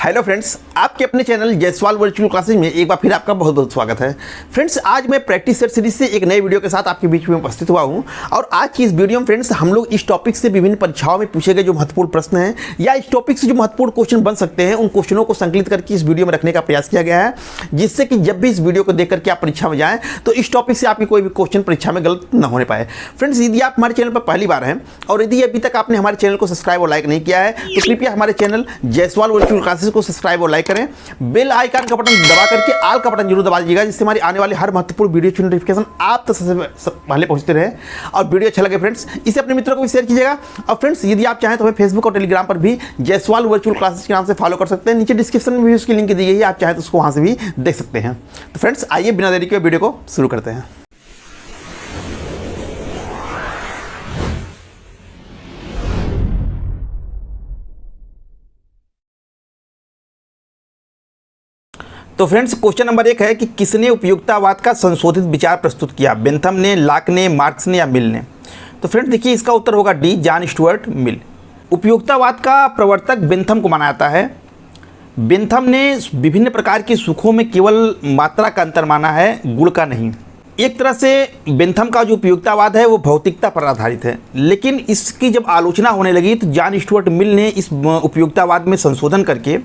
Hello friends, आपके अपने channel Jaiswal virtual classes में एक बार फिर आपका बहुत बहुत स्वागत है। फ्रेंड्स, आज मैं प्रैक्टिस सेट सीरीज से एक नए वीडियो के साथ आपके बीच में उपस्थित हुआ हूं और आज की इस वीडियो में फ्रेंड्स हम लोग इस टॉपिक से विभिन्न परीक्षाओं में पूछे गए जो महत्वपूर्ण प्रश्न हैं या इस टॉपिक से जो महत्वपूर्ण क्वेश्चन बन सकते हैं उन क्वेश्चनों को संकलित करके इस वीडियो में रखने का प्रयास किया गया है, जिससे कि जब भी इस वीडियो को देख करके आप परीक्षा में जाएँ तो इस टॉपिक से आपकी कोई भी क्वेश्चन परीक्षा में गलत न होने पाए। फ्रेंड्स, यदि आप हमारे चैनल पर पहली बार हैं और यदि अभी तक आपने हमारे चैनल को सब्सक्राइब और लाइक नहीं किया है तो कृपया हमारे चैनल जयसवाल वर्चुअल क्लासेज को सब्सक्राइब और लाइक करें। बेल आइकन का बटन दबा करके ऑल का बटन जरूर दबा दीजिएगा, जिससे हमारी आने वाली हर महत्वपूर्ण वीडियो की नोटिफिकेशन आप तक सबसे पहले पहुंचते रहे। और वीडियो अच्छा लगे फ्रेंड्स इसे अपने मित्रों को भी शेयर कीजिएगा। और फ्रेंड्स, यदि आप चाहें तो हमें फेसबुक और टेलीग्राम पर भी जयसवाल वर्चुअल क्लासेज के नाम से फॉलो कर सकते हैं। नीचे डिस्क्रिप्शन में भी उसकी लिंक दी गई है, आप चाहें तो उसको वहां से भी देख सकते हैं। तो फ्रेंड्स, आइए बिना देरी के वीडियो को शुरू करते हैं। तो फ्रेंड्स, क्वेश्चन नंबर 1 है कि किसने उपयुक्ततावाद का संशोधित विचार प्रस्तुत किया? बेंथम ने, लॉक ने, मार्क्स ने या मिल ने? तो फ्रेंड्स देखिए, इसका उत्तर होगा डी, जॉन स्टुअर्ट मिल। उपयुक्ततावाद का प्रवर्तक बेंथम को माना जाता है। बेंथम ने विभिन्न प्रकार के सुखों में केवल मात्रा का अंतर माना है, गुण का नहीं। एक तरह से बेंथम का जो उपयुक्ततावाद है वो भौतिकता पर आधारित है, लेकिन इसकी जब आलोचना होने लगी तो जॉन स्टुअर्ट मिल ने इस उपयुक्ततावाद में संशोधन करके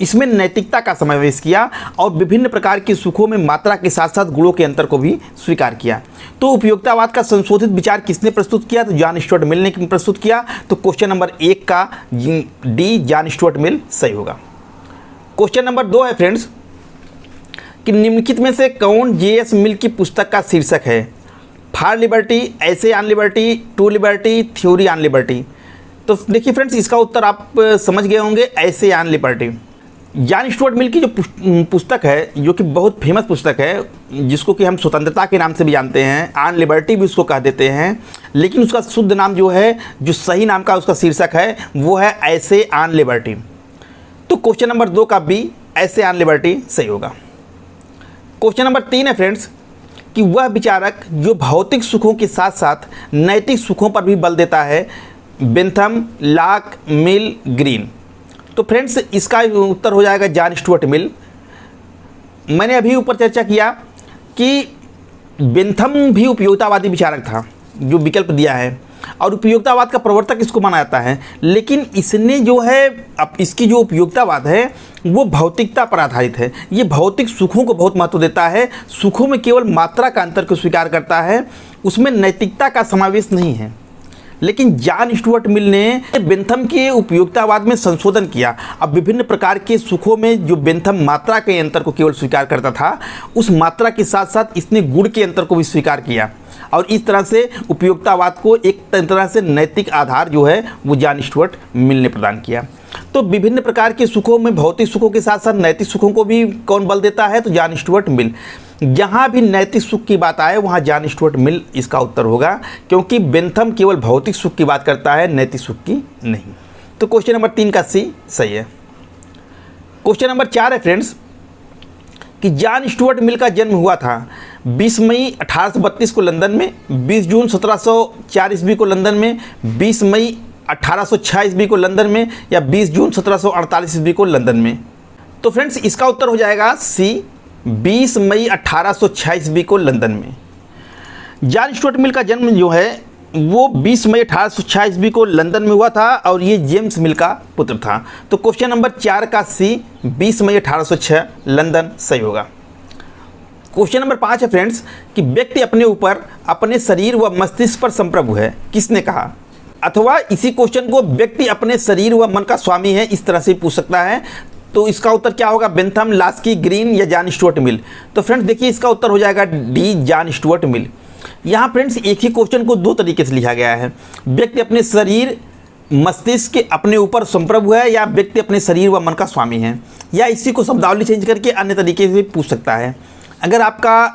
इसमें नैतिकता का समावेश किया और विभिन्न प्रकार के सुखों में मात्रा के साथ साथ गुणों के अंतर को भी स्वीकार किया। तो उपयुक्ततावाद का संशोधित विचार किसने प्रस्तुत किया? तो जॉन स्टुअर्ट मिल ने प्रस्तुत किया। तो क्वेश्चन नंबर 1 का डी, जॉन स्टुअर्ट मिल सही होगा। क्वेश्चन नंबर 2 है फ्रेंड्स कि निम्नलिखित में से कौन जे.एस. मिल की पुस्तक का शीर्षक है? For liberty, essay on liberty, to liberty, theory on liberty? तो देखिए फ्रेंड्स, इसका उत्तर आप समझ गए होंगे, ऐसे ऑन लिबर्टी। जॉन स्टुअर्ट मिल की जो पुस्तक है, जो कि बहुत फेमस पुस्तक है, जिसको कि हम स्वतंत्रता के नाम से भी जानते हैं, ऑन लिबर्टी भी उसको कह देते हैं, लेकिन उसका शुद्ध नाम जो है, जो सही नाम का उसका शीर्षक है वो है ऐसे ऑन लिबर्टी। तो क्वेश्चन नंबर 2 का बी, ऐसे ऑन लिबर्टी सही होगा। क्वेश्चन नंबर 3 है फ्रेंड्स कि वह विचारक जो भौतिक सुखों के साथ साथ नैतिक सुखों पर भी बल देता है? बेंथम, लॉक, मिल, ग्रीन? तो फ्रेंड्स इसका उत्तर हो जाएगा जॉन स्टुअर्ट मिल। मैंने अभी ऊपर चर्चा किया कि बेंथम भी उपयोगितावादी विचारक था, जो विकल्प दिया है, और उपयोगितावाद का प्रवर्तक इसको माना जाता है, लेकिन इसने जो है अब इसकी जो उपयोगितावाद है वो भौतिकता पर आधारित है। ये भौतिक सुखों को बहुत महत्व देता है, सुखों में केवल मात्रा का अंतर को स्वीकार करता है, उसमें नैतिकता का समावेश नहीं है। लेकिन जॉन स्टुअर्ट मिल ने बेंथम के उपयोगितावाद में संशोधन किया। अब विभिन्न प्रकार के सुखों में जो बेंथम मात्रा के अंतर को केवल स्वीकार करता था, उस मात्रा के साथ साथ इसने गुण के अंतर को भी स्वीकार किया और इस तरह से उपयोगितावाद को एक तरह से नैतिक आधार जो है वो जॉन स्टुअर्ट मिल ने प्रदान किया। तो विभिन्न प्रकार के सुखों में भौतिक सुखों के साथ साथ नैतिक सुखों को भी कौन बल देता है? तो जॉन स्टुअर्ट मिल। जहाँ भी नैतिक सुख की बात आए वहाँ जॉन स्टुअर्ट मिल इसका उत्तर होगा, क्योंकि बेंथम केवल भौतिक सुख की बात करता है, नैतिक सुख की नहीं। तो क्वेश्चन नंबर 3 का सी सही है। क्वेश्चन नंबर 4 है फ्रेंड्स कि जॉन स्टुअर्ट मिल का जन्म हुआ था 20 मई 1832 को लंदन में, 20 जून 1704 ईस्वी को लंदन में, 20 मई 1806 ईस्वी को लंदन में, या 20 जून 1748 ईस्वी को लंदन में? तो फ्रेंड्स इसका उत्तर हो जाएगा सी, 20 मई 1806 ईस्वी को लंदन में। जॉन स्टुअर्ट मिल का जन्म जो है वो 20 मई 1806 ईस्वी को लंदन में हुआ था और ये जेम्स मिल का पुत्र था। तो क्वेश्चन नंबर 4 का सी, 20 मई 1806 लंदन सही होगा। क्वेश्चन नंबर 5 है फ्रेंड्स कि व्यक्ति अपने ऊपर, अपने शरीर व मस्तिष्क पर संप्रभु है, किसने कहा? अथवा इसी क्वेश्चन को व्यक्ति अपने शरीर व मन का स्वामी है, इस तरह से पूछ सकता है। तो इसका उत्तर क्या होगा? बेंथम, लास्की, ग्रीन या जॉन स्टुअर्ट मिल? तो फ्रेंड्स देखिए, इसका उत्तर हो जाएगा डी, जॉन स्टुअर्ट मिल। यहाँ फ्रेंड्स एक ही क्वेश्चन को 2 तरीके से लिखा गया है। व्यक्ति अपने शरीर मस्तिष्क के अपने ऊपर संप्रभु है, या व्यक्ति अपने शरीर व मन का स्वामी है, या इसी को शब्दावली चेंज करके अन्य तरीके से पूछ सकता है। अगर आपका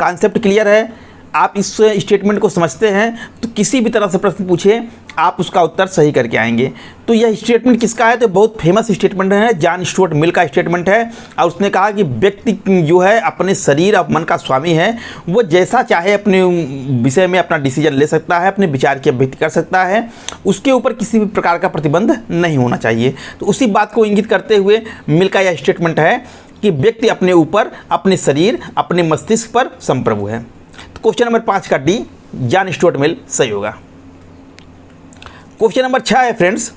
कॉन्सेप्ट क्लियर है, आप इस स्टेटमेंट को समझते हैं तो किसी भी तरह से प्रश्न पूछे आप उसका उत्तर सही करके आएंगे। तो यह स्टेटमेंट किसका है? तो बहुत फेमस स्टेटमेंट है, जॉन स्टुअर्ट मिल का स्टेटमेंट है। और उसने कहा कि व्यक्ति जो है अपने शरीर और मन का स्वामी है, वो जैसा चाहे अपने विषय में अपना डिसीजन ले सकता है, अपने विचार की अभिव्यक्ति कर सकता है, उसके ऊपर किसी भी प्रकार का प्रतिबंध नहीं होना चाहिए। तो उसी बात को इंगित करते हुए मिल का यह स्टेटमेंट है कि व्यक्ति अपने ऊपर, अपने शरीर, अपने मस्तिष्क पर संप्रभु है। तो क्वेश्चन नंबर 5 का डी, जॉन स्टुअर्ट मिल सही होगा। क्वेश्चन नंबर 6 है फ्रेंड्स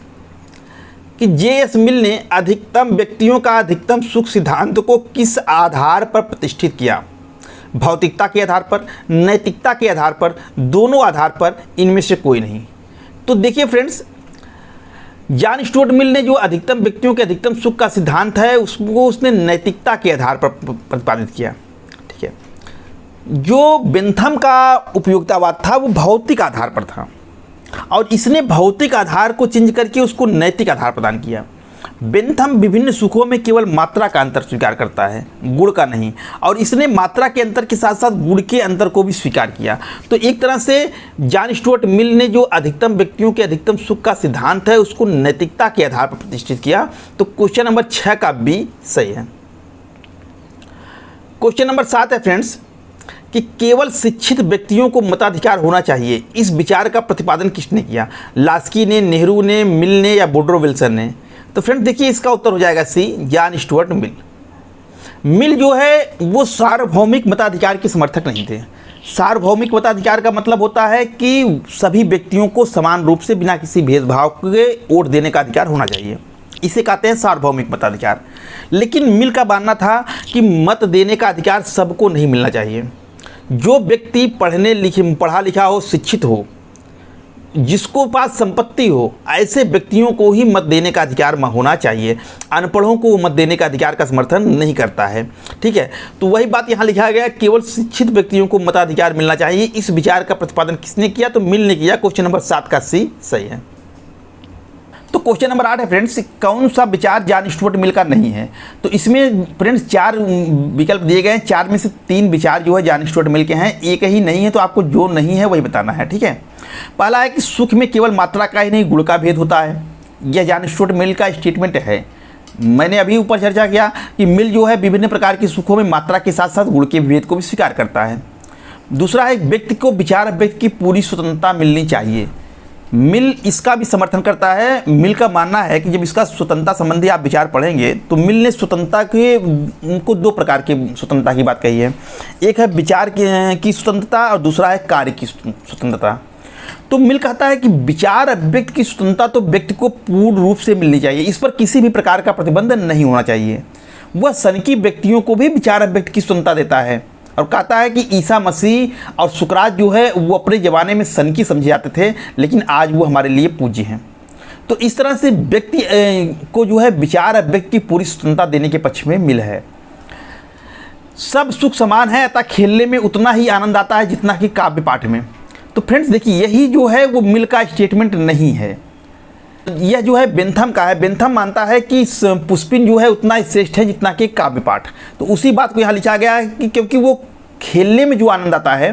कि जे.एस. मिल ने अधिकतम व्यक्तियों का अधिकतम सुख सिद्धांत को किस आधार पर प्रतिष्ठित किया? भौतिकता के आधार पर, नैतिकता के आधार पर, दोनों आधार पर, इनमें से कोई नहीं। तो देखिए फ्रेंड्स, जॉन स्टुअर्ट मिल ने जो अधिकतम व्यक्तियों के अधिकतम सुख का सिद्धांत है उसको उसने नैतिकता के आधार पर प्रतिपादित किया। ठीक है, जो बेंथम का उपयोगितावाद था वो भौतिक आधार पर था और इसने भौतिक आधार को चेंज करके उसको नैतिक आधार प्रदान किया। बेंथम विभिन्न सुखों में केवल मात्रा का अंतर स्वीकार करता है, गुण का नहीं, और इसने मात्रा के अंतर के साथ साथ गुण के अंतर को भी स्वीकार किया। तो एक तरह से जॉन स्टुअर्ट मिल ने जो अधिकतम व्यक्तियों के अधिकतम सुख का सिद्धांत है उसको नैतिकता के आधार पर प्रतिष्ठित किया। तो क्वेश्चन नंबर 6 का बी सही है। क्वेश्चन नंबर 7 है फ्रेंड्स कि केवल शिक्षित व्यक्तियों को मताधिकार होना चाहिए, इस विचार का प्रतिपादन किसने किया? लास्की ने, नेहरू ने, मिल ने या वुडरो विल्सन ने? तो फ्रेंड देखिए इसका उत्तर हो जाएगा सी, जॉन स्टुअर्ट मिल। मिल जो है वो सार्वभौमिक मताधिकार के समर्थक नहीं थे। सार्वभौमिक मताधिकार का मतलब होता है कि सभी व्यक्तियों को समान रूप से बिना किसी भेदभाव के वोट देने का अधिकार होना चाहिए, इसे कहते हैं सार्वभौमिक मताधिकार। लेकिन मिल का मानना था कि मत देने का अधिकार सबको नहीं मिलना चाहिए। जो व्यक्ति पढ़ा लिखा हो, शिक्षित हो, जिसको पास संपत्ति हो, ऐसे व्यक्तियों को ही मत देने का अधिकार होना चाहिए। अनपढ़ों को मत देने का अधिकार का समर्थन नहीं करता है। ठीक है, तो वही बात यहाँ लिखा गया, केवल शिक्षित व्यक्तियों को मताधिकार मिलना चाहिए। इस विचार का प्रतिपादन किसने किया? तो मिल ने किया। क्वेश्चन नंबर 7 का सी सही है। तो क्वेश्चन नंबर 8 है फ्रेंड्स, कौन सा विचार जॉन स्टुअर्ट मिल का नहीं है? तो इसमें फ्रेंड्स 4 विकल्प दिए गए हैं, 4 में से 3 विचार जो है जॉन स्टुअर्ट मिल के हैं, एक ही नहीं है। तो आपको जो नहीं है वही बताना है। ठीक है, पहला है कि सुख में केवल मात्रा का ही नहीं गुण का भेद होता है। यह जॉन स्टुअर्ट मिल का स्टेटमेंट है। मैंने अभी ऊपर चर्चा किया कि मिल जो है विभिन्न प्रकार के सुखों में मात्रा के साथ साथ गुण के भेद को भी स्वीकार करता है। दूसरा है व्यक्ति को विचार अभिव्यक्ति की पूरी स्वतंत्रता मिलनी चाहिए। मिल इसका भी समर्थन करता है। मिल का मानना है कि जब इसका स्वतंत्रता संबंधी आप विचार पढ़ेंगे तो मिल ने स्वतंत्रता के उनको 2 प्रकार की स्वतंत्रता की बात कही है। एक है विचार की स्वतंत्रता और दूसरा है कार्य की स्वतंत्रता। तो मिल कहता है कि विचार अभिव्यक्ति की स्वतंत्रता तो व्यक्ति को पूर्ण रूप से मिलनी चाहिए, इस पर किसी भी प्रकार का प्रतिबंध नहीं होना चाहिए। वह सनकी व्यक्तियों को भी विचार अभिव्यक्ति की स्वतंत्रता देता है और कहता है कि ईसा मसीह और सुकरात जो है वो अपने ज़माने में सनकी समझे जाते थे, लेकिन आज वो हमारे लिए पूज्य हैं। तो इस तरह से व्यक्ति को जो है विचार अभिव्यक्ति की पूरी स्वतंत्रता देने के पक्ष में मिल है। सब सुख समान है, अतः खेलने में उतना ही आनंद आता है जितना कि काव्य पाठ में। तो फ्रेंड्स देखिए यही जो है वो मिल का स्टेटमेंट नहीं है, यह जो है बेंथम का है। बेंथम मानता है कि पुष्पिन जो है उतना ही श्रेष्ठ है जितना कि काव्य पाठ। तो उसी बात को यहाँ लिखा गया है कि क्योंकि वो खेलने में जो आनंद आता है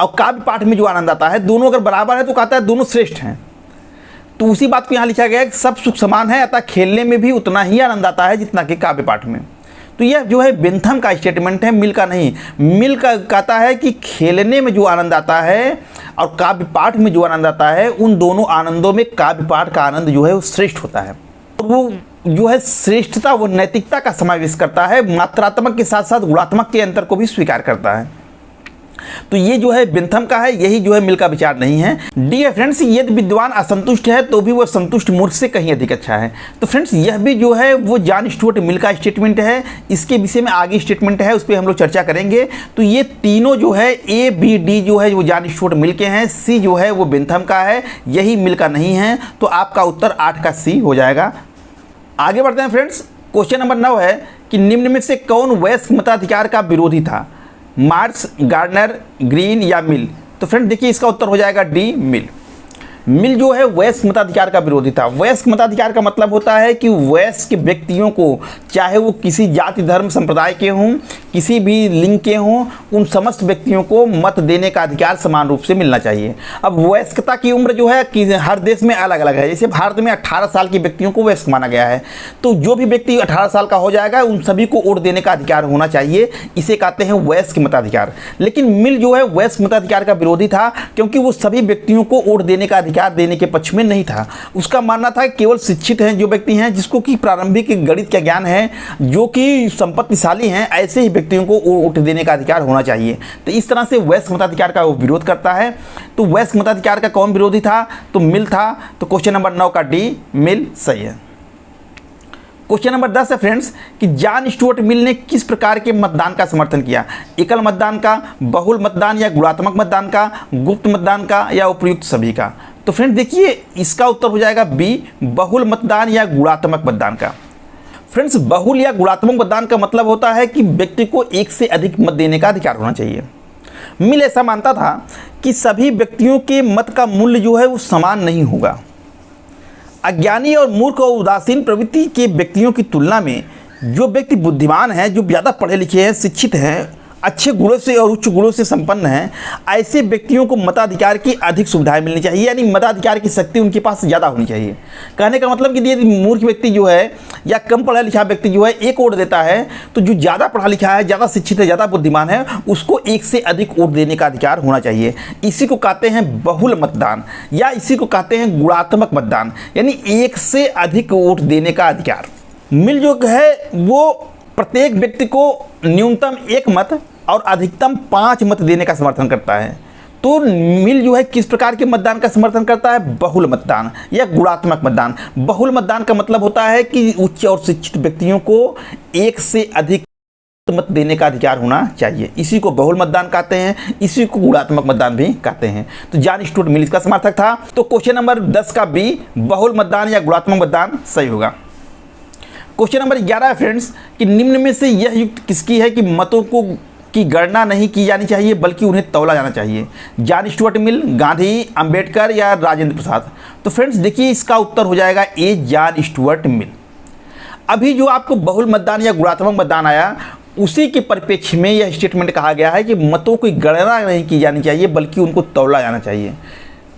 और काव्य पाठ में जो आनंद आता है, दोनों अगर बराबर है तो कहता है दोनों श्रेष्ठ हैं। तो उसी बात को यहाँ लिखा गया है कि सब सुख समान है, अतः खेलने में भी उतना ही आनंद आता है जितना कि काव्य पाठ में। तो यह जो है बेंथम का स्टेटमेंट है, मिल का नहीं। मिल का कहता है कि खेलने में जो आनंद आता है और काव्य पाठ में जो आनंद आता है, उन दोनों आनंदों में काव्य पाठ का आनंद जो है वो श्रेष्ठ होता है। और वो जो है श्रेष्ठता वो नैतिकता का समावेश करता है, मात्रात्मक के साथ साथ गुणात्मक के अंतर को भी स्वीकार करता है। तो ये जो है बेंथम का है, यही जो है मिल का विचार नहीं है। डी है फ्रेंड्स, यदि विद्वान असंतुष्ट है तो भी वह संतुष्ट मूर्ख से कहीं अधिक अच्छा है। तो फ्रेंड्स यह भी जो है वो जॉन स्टुअर्ट मिल का स्टेटमेंट है। इसके विषय में आगे स्टेटमेंट है, उस पर हम लोग चर्चा करेंगे। तो ये तीनों जो है ए बी डी जो है वो जॉन स्टुअर्ट मिल के हैं, सी जो है वो बेंथम का है, यही मिल का नहीं है। तो आपका उत्तर 8 का सी हो जाएगा। आगे बढ़ते हैं फ्रेंड्स। क्वेश्चन नंबर 9 है कि निम्न में से कौन वयस्क मताधिकार का विरोधी था? मार्क्स, गार्डनर, ग्रीन या मिल? तो फ्रेंड देखिए इसका उत्तर हो जाएगा डी, मिल। मिल जो है वयस्क मताधिकार का विरोधी था। वयस्क मताधिकार का मतलब होता है कि वयस्क व्यक्तियों को, चाहे वो किसी जाति धर्म संप्रदाय के हों, किसी भी लिंग के हों, उन समस्त व्यक्तियों को मत देने का अधिकार समान रूप से मिलना चाहिए। अब वयस्कता की उम्र जो है कि हर देश में अलग अलग है। जैसे भारत में 18 साल के व्यक्तियों को वयस्क माना गया है, तो जो भी व्यक्ति 18 साल का हो जाएगा उन सभी को वोट देने का अधिकार होना चाहिए। इसे कहते हैं वयस्क मताधिकार। लेकिन मिल जो है वयस्क मताधिकार का विरोधी था, क्योंकि वो सभी व्यक्तियों को वोट देने का अधिकार देने के पक्ष में नहीं था। उसका मानना था कि केवल शिक्षित हैं जो व्यक्ति हैं, जिसको कि प्रारंभिक गणित का ज्ञान है, जो कि संपत्तिशाली हैं, ऐसे ही व्यक्तियों को वोट देने का अधिकार होना चाहिए। तो इस तरह से वयस्क मताधिकार का वो विरोध करता है। तो वयस्क मताधिकार का कौन विरोधी था? तो मिल था। तो क्वेश्चन नंबर 9 का डी मिल सही है। क्वेश्चन नंबर 10 है फ्रेंड्स कि जॉन स्टुअर्ट मिल ने किस प्रकार के मतदान का समर्थन किया? एकल मतदान का, बहुल मतदान या गुणात्मक मतदान का, गुप्त मतदान का या उपयुक्त सभी का? तो फ्रेंड्स देखिए, इसका उत्तर हो जाएगा बी, बहुल मतदान या गुणात्मक मतदान का। फ्रेंड्स, बहुल या गुणात्मक मतदान का मतलब होता है कि व्यक्ति को एक से अधिक मत देने का अधिकार होना चाहिए। मिल ऐसा मानता था कि सभी व्यक्तियों के मत का मूल्य जो है वो समान नहीं होगा। अज्ञानी और मूर्ख और उदासीन प्रवृत्ति के व्यक्तियों की तुलना में जो व्यक्ति बुद्धिमान हैं, जो ज़्यादा पढ़े लिखे हैं, शिक्षित हैं, अच्छे गुणों से और उच्च गुणों से संपन्न हैं, ऐसे व्यक्तियों को मताधिकार की अधिक सुविधाएं मिलनी चाहिए, यानी मताधिकार की शक्ति उनके पास ज़्यादा होनी चाहिए। कहने का मतलब कि यदि मूर्ख व्यक्ति जो है या कम पढ़ा लिखा व्यक्ति जो है एक वोट देता है, तो जो ज़्यादा पढ़ा लिखा है, ज़्यादा शिक्षित है, ज़्यादा बुद्धिमान है, उसको एक से अधिक वोट देने का अधिकार होना चाहिए। इसी को कहते हैं बहुल मतदान या इसी को कहते हैं गुणात्मक मतदान, यानी एक से अधिक वोट देने का अधिकार। मिल जो है वो प्रत्येक व्यक्ति को न्यूनतम 1 मत और अधिकतम 5 मत देने का समर्थन करता है। तो मिल जो है किस प्रकार के मतदान का समर्थन करता है? बहुल मतदान या गुणात्मक मतदान। बहुल मतदान का मतलब होता है कि उच्च और शिक्षित व्यक्तियों को एक से अधिक मत देने का अधिकार होना चाहिए। इसी को बहुल मतदान कहते हैं, इसी को गुणात्मक मतदान भी कहते हैं। तो जॉन स्टुअर्ट मिल इसका समर्थक था। तो क्वेश्चन नंबर 10 का बी, बहुल मतदान या गुणात्मक मतदान सही होगा। क्वेश्चन नंबर 11 है फ्रेंड्स कि निम्न में से यह युक्ति किसकी है कि मतों की गणना नहीं की जानी चाहिए बल्कि उन्हें तौला जाना चाहिए? जॉन स्टुअर्ट मिल, गांधी, अंबेडकर या राजेंद्र प्रसाद? तो फ्रेंड्स देखिए, इसका उत्तर हो जाएगा ए, जॉन स्टुअर्ट मिल। अभी जो आपको बहुल मतदान या गुणात्मक मतदान आया, उसी के परिप्रेक्ष्य में यह स्टेटमेंट कहा गया है कि मतों की गणना नहीं की जानी चाहिए बल्कि उनको तौला जाना चाहिए।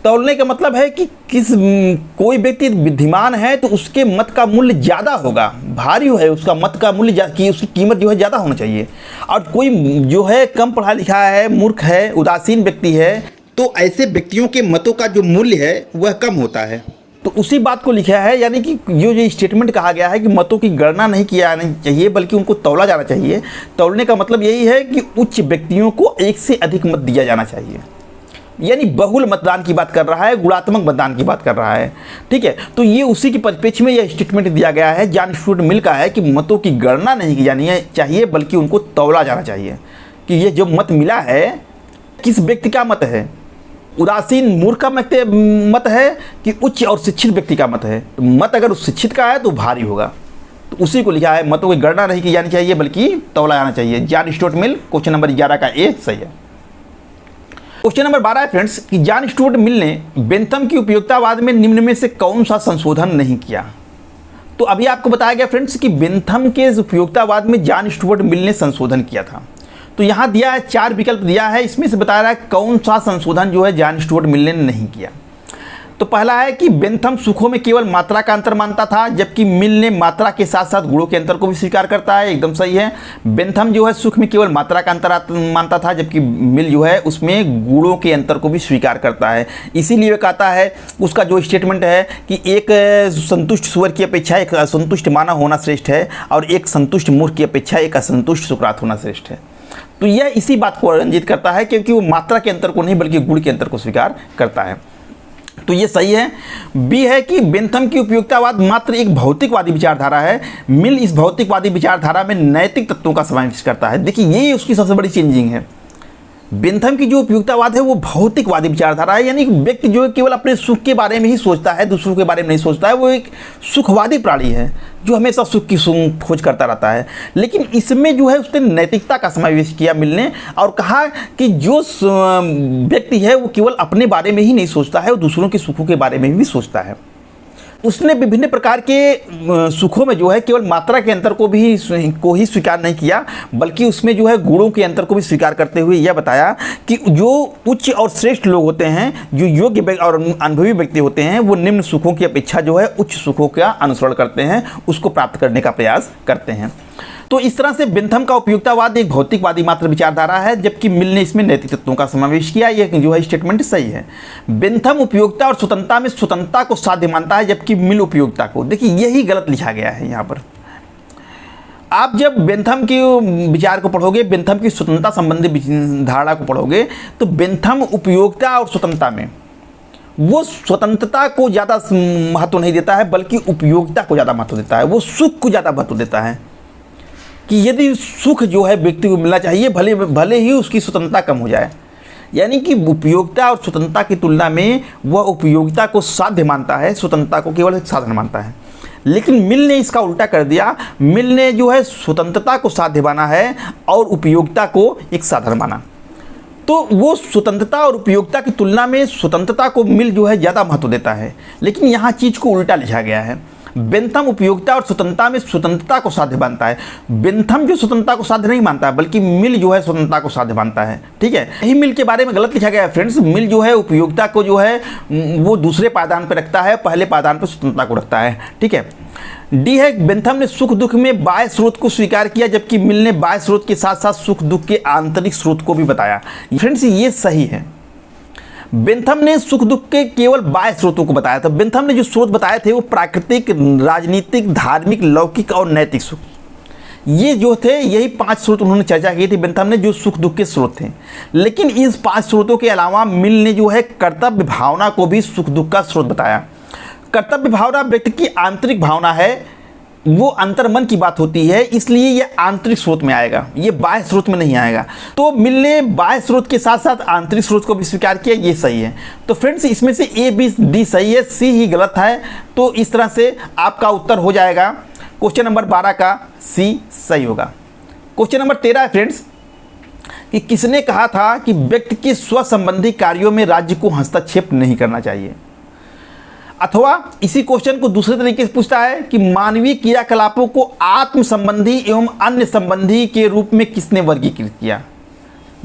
तौलने का मतलब है कि कोई व्यक्ति बुद्धिमान है तो उसके मत का मूल्य ज़्यादा होगा, भारी है उसका मत का मूल्य, की उसकी कीमत जो है ज़्यादा होना चाहिए। और कोई जो है कम पढ़ा लिखा है, मूर्ख है, उदासीन व्यक्ति है, तो ऐसे व्यक्तियों के मतों का जो मूल्य है वह कम होता है। तो उसी बात को लिखा है, यानी कि जो स्टेटमेंट कहा गया है कि मतों की गणना नहीं किया जानी चाहिए बल्कि उनको तौला जाना चाहिए। तौलने का मतलब यही है कि उच्च व्यक्तियों को एक से अधिक मत दिया जाना चाहिए, यानी बहुल मतदान की बात कर रहा है, गुणात्मक मतदान की बात कर रहा है। ठीक है, तो ये उसी के परिप्रेक्ष्य में यह स्टेटमेंट दिया गया है, जॉन स्टुअर्ट मिल का है कि मतों की गणना नहीं की जानी चाहिए बल्कि उनको तौला जाना चाहिए कि ये जो मत मिला है किस व्यक्ति का मत है, उदासीन मूर्ख का मत है कि उच्च और शिक्षित व्यक्ति का मत है। तो मत अगर शिक्षित का है तो भारी होगा, तो उसी को लिखा है मतों की गणना नहीं की जानी चाहिए बल्कि तौला जाना चाहिए। जॉन स्टुअर्ट मिल, क्वेश्चन नंबर 11 का ए सही है। क्वेश्चन नंबर 12 है फ्रेंड्स कि जॉन स्टुअर्ट मिल ने बेंथम की उपयोगितावाद में निम्न में से कौन सा संशोधन नहीं किया? तो अभी आपको बताया गया फ्रेंड्स कि बेंथम के उपयोगितावाद में जॉन स्टुअर्ट मिल ने संशोधन किया था। तो यहाँ दिया है 4 विकल्प दिया है, इसमें से बता रहा है कौन सा संशोधन जो है जॉन स्टुअर्ट मिल ने नहीं किया। तो पहला है कि बेंथम सुखों में केवल मात्रा का अंतर मानता था, जबकि मिल ने मात्रा के साथ साथ गुणों के अंतर को भी स्वीकार करता है। एकदम सही है। बेंथम जो है सुख में केवल मात्रा का अंतर मानता था, जबकि मिल जो है उसमें गुणों के अंतर को भी स्वीकार करता है। इसीलिए वह कहता है, उसका जो स्टेटमेंट है कि एक संतुष्ट सुअर की अपेक्षा एक असंतुष्ट मानव होना श्रेष्ठ है और एक संतुष्ट मूर्ख की अपेक्षा एक असंतुष्ट सुकरात होना श्रेष्ठ है। तो यह इसी बात को रंजित करता है, क्योंकि वो मात्रा के अंतर को नहीं बल्कि गुण के अंतर को स्वीकार करता है। तो ये सही है। बी है कि बेंथम की उपयोगितावाद मात्र एक भौतिकवादी विचारधारा है, मिल इस भौतिकवादी विचारधारा में नैतिक तत्वों का समावेश करता है। देखिए, ये उसकी सबसे बड़ी चेंजिंग है। बेंथम की जो उपयुक्तावाद है वो भौतिकवादी विचारधारा है, यानी व्यक्ति जो है केवल अपने सुख के बारे में ही सोचता है, दूसरों के बारे में नहीं सोचता है। वो एक सुखवादी प्राणी है जो हमेशा सुख की खोज करता रहता है। लेकिन इसमें जो है उसने नैतिकता का समावेश किया मिल ने, और कहा कि जो व्यक्ति है वो केवल अपने बारे में ही नहीं सोचता है, वो दूसरों के सुखों के बारे में भी सोचता है। उसने विभिन्न प्रकार के सुखों में जो है केवल मात्रा के अंतर को ही स्वीकार नहीं किया, बल्कि उसमें जो है गुणों के अंतर को भी स्वीकार करते हुए यह बताया कि जो उच्च और श्रेष्ठ लोग होते हैं, जो योग्य और अनुभवी व्यक्ति होते हैं, वो निम्न सुखों की अपेक्षा जो है उच्च सुखों का अनुसरण करते हैं, उसको प्राप्त करने का प्रयास करते हैं। तो इस तरह से बेंथम का उपयुक्तावाद एक भौतिकवादी मात्र विचारधारा है, जबकि मिल ने इसमें नैतिक तत्वों का समावेश किया। यह जो है स्टेटमेंट सही है। बेंथम उपयोगिता और स्वतंत्रता में स्वतंत्रता को साध्य मानता है, जबकि मिल उपयोगिता को। देखिए यही गलत लिखा गया है यहाँ पर। आप जब बेंथम के विचार को पढ़ोगे, बेंथम की स्वतंत्रता संबंधी धारणा को पढ़ोगे, तो बेंथम उपयोगिता और स्वतंत्रता में वो स्वतंत्रता को ज़्यादा महत्व नहीं देता है, बल्कि उपयोगिता को ज़्यादा महत्व देता है। वो सुख को ज़्यादा महत्व देता है कि यदि सुख जो है व्यक्ति को मिलना चाहिए, भले ही उसकी स्वतंत्रता कम हो जाए। यानी कि उपयोगिता और स्वतंत्रता की तुलना में वह उपयोगिता को साध्य मानता है, स्वतंत्रता को केवल एक साधन मानता है। लेकिन मिल ने इसका उल्टा कर दिया। मिल ने जो है स्वतंत्रता को साध्य माना है और उपयोगिता को एक साधन माना। तो वो स्वतंत्रता और उपयोगिता की तुलना में स्वतंत्रता को मिल जो है ज़्यादा महत्व देता है। लेकिन यहाँ चीज़ को उल्टा लिखा गया है। बेंथम उपयोगिता और स्वतंत्रता में स्वतंत्रता को साध्य मानता है। बेंथम जो स्वतंत्रता को साध्य नहीं मानता है, बल्कि मिल जो है स्वतंत्रता को साध्य मानता है। ठीक है, यही मिल के बारे में गलत लिखा गया है फ्रेंड्स। मिल जो है उपयोगिता को जो है वो दूसरे पायदान पर रखता है, पहले पायदान पर स्वतंत्रता को रखता है। ठीक है। डी है, बेंथम ने सुख दुख में बाह्य स्रोत को स्वीकार किया, जबकि मिल ने बाह्य स्रोत के साथ साथ सुख दुख के आंतरिक स्रोत को भी बताया। फ्रेंड्स ये सही है। बेंथम ने सुख दुख के केवल बाह्य स्रोतों को बताया था। बेंथम ने जो स्रोत बताए थे वो प्राकृतिक, राजनीतिक, धार्मिक, लौकिक और नैतिक सुख, ये जो थे यही 5 स्रोत उन्होंने चर्चा की थी बेंथम ने, जो सुख दुख के स्रोत थे। लेकिन इस 5 स्रोतों के अलावा मिल ने जो है कर्तव्य भावना को भी सुख दुख का स्रोत बताया। कर्तव्य भावना व्यक्ति की आंतरिक भावना है, वो अंतर्मन की बात होती है, इसलिए ये आंतरिक स्रोत में आएगा, ये बाह्य स्रोत में नहीं आएगा। तो मिल ने बाह्य स्रोत के साथ साथ आंतरिक स्रोत को भी स्वीकार किया, ये सही है। तो फ्रेंड्स इसमें से ए, बी, डी सही है, सी ही गलत है। तो इस तरह से आपका उत्तर हो जाएगा क्वेश्चन नंबर 12 का सी सही होगा। क्वेश्चन नंबर 13 है फ्रेंड्स कि किसने कहा था कि व्यक्ति के स्व संबंधी कार्यों में राज्य को हस्तक्षेप नहीं करना चाहिए। अथवा इसी क्वेश्चन को दूसरे तरीके से पूछता है कि मानवीय क्रियाकलापों को आत्म संबंधी एवं अन्य संबंधी के रूप में किसने वर्गीकृत किया।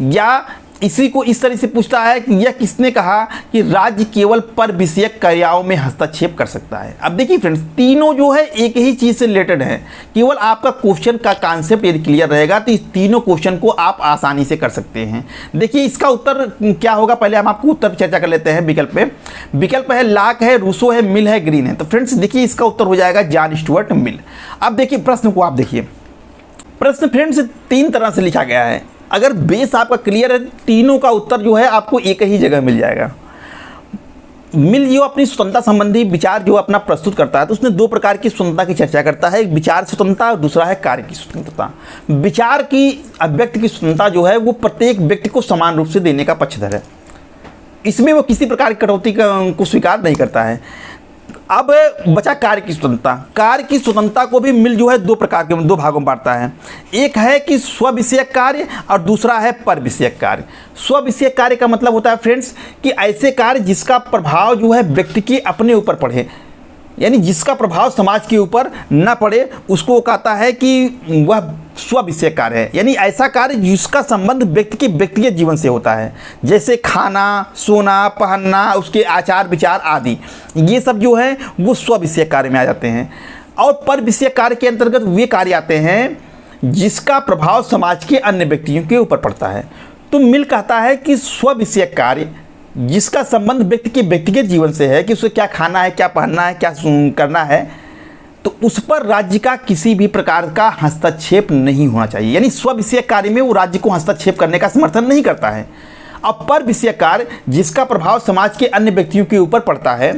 या इसी को इस तरह से पूछता है कि यह किसने कहा कि राज्य केवल पर विषयक क्रियाओं में हस्तक्षेप कर सकता है। अब देखिए फ्रेंड्स, तीनों जो है एक ही चीज़ से रिलेटेड है। केवल आपका क्वेश्चन का कॉन्सेप्ट यदि क्लियर रहेगा तो इस तीनों क्वेश्चन को आप आसानी से कर सकते हैं। देखिए इसका उत्तर क्या होगा, पहले हम आपको उत्तर पर चर्चा कर लेते हैं। विकल्प पे विकल्प है लाक है, रूसो है, मिल है, ग्रीन है। तो फ्रेंड्स देखिए इसका उत्तर हो जाएगा जॉन स्टुअर्ट मिल। अब देखिए प्रश्न को, आप देखिए प्रश्न फ्रेंड्स 3 तरह से लिखा गया है। अगर बेस आपका क्लियर है, तीनों का उत्तर जो है आपको एक ही जगह मिल जाएगा। मिल जो अपनी स्वतंत्रता संबंधी विचार जो अपना प्रस्तुत करता है, तो उसने 2 प्रकार की स्वतंत्रता की चर्चा करता है, एक विचार स्वतंत्रता और दूसरा है कार्य की स्वतंत्रता। विचार की अभिव्यक्ति की स्वतंत्रता जो है वो प्रत्येक व्यक्ति को समान रूप से देने का पक्षधर है। इसमें वो किसी प्रकार की कटौती को स्वीकार नहीं करता है। अब बचा कार्य की स्वतंत्रता। कार्य की स्वतंत्रता को भी मिल जो है 2 प्रकार के 2 भागों में बांटता है। एक है कि स्व विषयक कार्य और दूसरा है पर विषयक कार्य। स्व विषयक कार्य का मतलब होता है फ्रेंड्स कि ऐसे कार्य जिसका प्रभाव जो है व्यक्ति के अपने ऊपर पड़े, यानी जिसका प्रभाव समाज के ऊपर न पड़े, उसको कहता है कि वह स्व विषय कार्य है। यानी ऐसा कार्य जिसका संबंध व्यक्ति के व्यक्तिगत जीवन से होता है, जैसे खाना, सोना, पहनना, उसके आचार विचार आदि, ये सब जो है वो स्व विषय कार्य में आ जाते हैं। और पर विषय कार्य के अंतर्गत वे कार्य आते हैं जिसका प्रभाव समाज के अन्य व्यक्तियों के ऊपर पड़ता है। तो मिल कहता है कि स्व विषय कार्य जिसका संबंध व्यक्ति के व्यक्तिगत जीवन से है, कि उसे क्या खाना है, क्या पहनना है, क्या करना है, तो उस पर राज्य का किसी भी प्रकार का हस्तक्षेप नहीं होना चाहिए। यानी स्व विषय कार्य में वो राज्य को हस्तक्षेप करने का समर्थन नहीं करता है। अब पर विषय कार्य जिसका प्रभाव समाज के अन्य व्यक्तियों के ऊपर पड़ता है,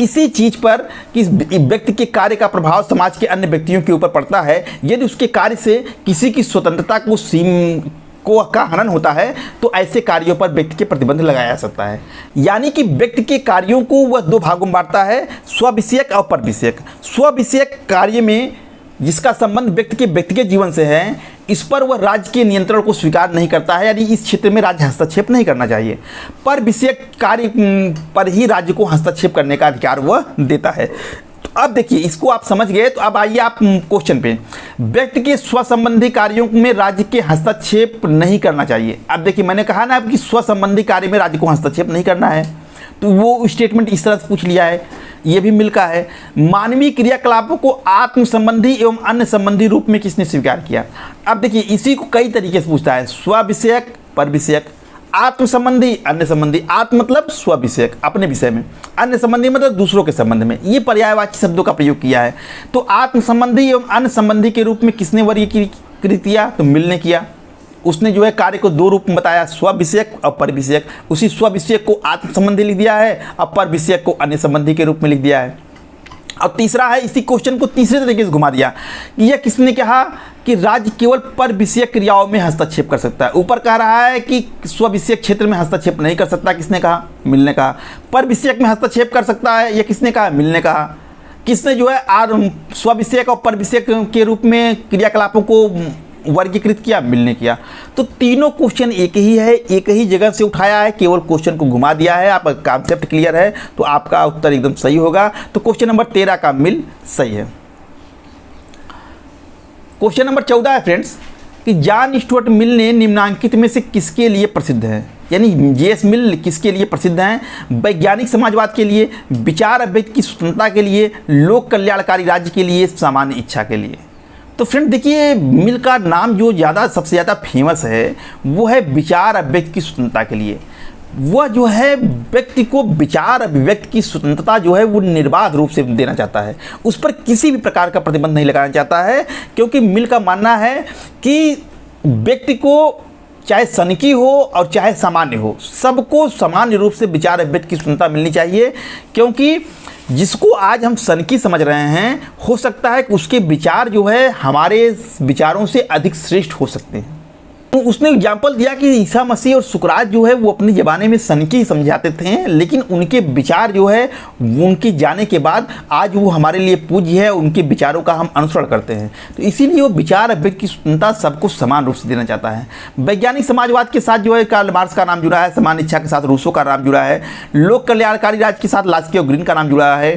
इसी चीज़ पर कि व्यक्ति के कार्य का प्रभाव समाज के अन्य व्यक्तियों के ऊपर पड़ता है, यदि उसके कार्य से किसी की स्वतंत्रता को को का हनन होता है तो ऐसे कार्यों पर व्यक्ति के प्रतिबंध लगाया जा सकता है। यानी कि व्यक्ति के कार्यों को वह दो भागों में बांटता है, स्वविषयक और परविषयक। स्वविषयक कार्य में जिसका संबंध व्यक्ति के व्यक्तिगत जीवन से है, इस पर वह राज्य के नियंत्रण को स्वीकार नहीं करता है, यानी इस क्षेत्र में राज्य हस्तक्षेप नहीं करना चाहिए। पर विषयक कार्य पर ही राज्य को हस्तक्षेप करने का अधिकार वह देता है। तो अब देखिए, इसको आप समझ गए, तो अब आइए आप क्वेश्चन पे। व्यक्ति के स्व संबंधी कार्यों में राज्य के हस्तक्षेप नहीं करना चाहिए। अब देखिए, मैंने कहा ना आपकी स्व संबंधी कार्य में राज्य को हस्तक्षेप नहीं करना है, तो वो स्टेटमेंट इस तरह से पूछ लिया है, ये भी मिल का है। मानवीय क्रियाकलापों को आत्म संबंधी एवं अन्य संबंधी रूप में किसने स्वीकार किया। अब देखिए, इसी को कई तरीके से पूछता है, स्व विषयक, पर विषयक, आत्म संबंधी, अन्य संबंधी। आत्म मतलब स्व विषयक अपने विषय में, अन्य संबंधी मतलब दूसरों के संबंध में। ये पर्यायवाची शब्दों का प्रयोग किया है। तो आत्म संबंधी एवं अन्य संबंधी के रूप में किसने वर्गीकृत किया, तो मिल ने किया। उसने जो है कार्य को दो रूप में बताया, स्व विषयक और पर विषयक। उसी स्व विषयक को आत्म संबंधी लिख दिया है और पर विषयक को अन्य संबंधी के रूप में लिख दिया है। और तीसरा है, इसी क्वेश्चन को तीसरे तरीके से घुमा दिया कि यह किसने कहा कि राज्य केवल पर विषयक क्रियाओं में हस्तक्षेप कर सकता है। ऊपर कह रहा है कि स्व विषयक क्षेत्र में हस्तक्षेप नहीं कर सकता, किसने कहा, मिल ने कहा। पर विषयक में हस्तक्षेप कर सकता है, यह किसने कहा, मिल ने कहा। किसने जो है स्व विषयक और पर विषयक के रूप में क्रियाकलापों को वर्गीकृत किया, मिलने किया। तो तीनों क्वेश्चन एक ही है, एक ही जगह से उठाया है, केवल क्वेश्चन को घुमा दिया है। आपका कॉन्सेप्ट क्लियर है तो आपका उत्तर एकदम सही होगा। तो क्वेश्चन नंबर 13 का मिल सही है। क्वेश्चन नंबर 14 है फ्रेंड्स कि जॉन स्टुअर्ट मिल ने निम्नांकित में से किसके लिए प्रसिद्ध है। यानी जेएस मिल किसके लिए प्रसिद्ध हैं, वैज्ञानिक समाजवाद के लिए, विचार अभिव्यक्ति की स्वतंत्रता के लिए, लोक कल्याणकारी राज्य के लिए, सामान्य इच्छा के लिए। तो फ्रेंड देखिए, मिल का नाम जो सबसे ज़्यादा फेमस है वो है विचार अभिव्यक्ति की स्वतंत्रता के लिए। वह जो है व्यक्ति को विचार अभिव्यक्ति की स्वतंत्रता जो है वो निर्बाध रूप से देना चाहता है, उस पर किसी भी प्रकार का प्रतिबंध नहीं लगाना चाहता है। क्योंकि मिल का मानना है कि व्यक्ति को चाहे सनकी हो और चाहे सामान्य हो, सबको सामान्य रूप से विचार अभिव्यक्ति की स्वतंत्रता मिलनी चाहिए। क्योंकि जिसको आज हम सनकी समझ रहे हैं, हो सकता है कि उसके विचार जो है हमारे विचारों से अधिक श्रेष्ठ हो सकते हैं। तो उसने एग्जाम्पल दिया कि ईसा मसीह और सुकरात जो है वो अपने ज़माने में सनकी समझाते थे, लेकिन उनके विचार जो है उनके जाने के बाद आज वो हमारे लिए पूज्य है, उनके विचारों का हम अनुसरण करते हैं। तो इसीलिए वो विचार अभिव्यक्ति की स्वतंत्रता सबको समान रूप से देना चाहता है। वैज्ञानिक समाजवाद के साथ जो है कार्ल मार्क्स का नाम जुड़ा है, सामान्य इच्छा के साथ रूसो का नाम जुड़ा है, लोक कल्याणकारी राज्य के साथ लास्की और ग्रीन का नाम जुड़ा है।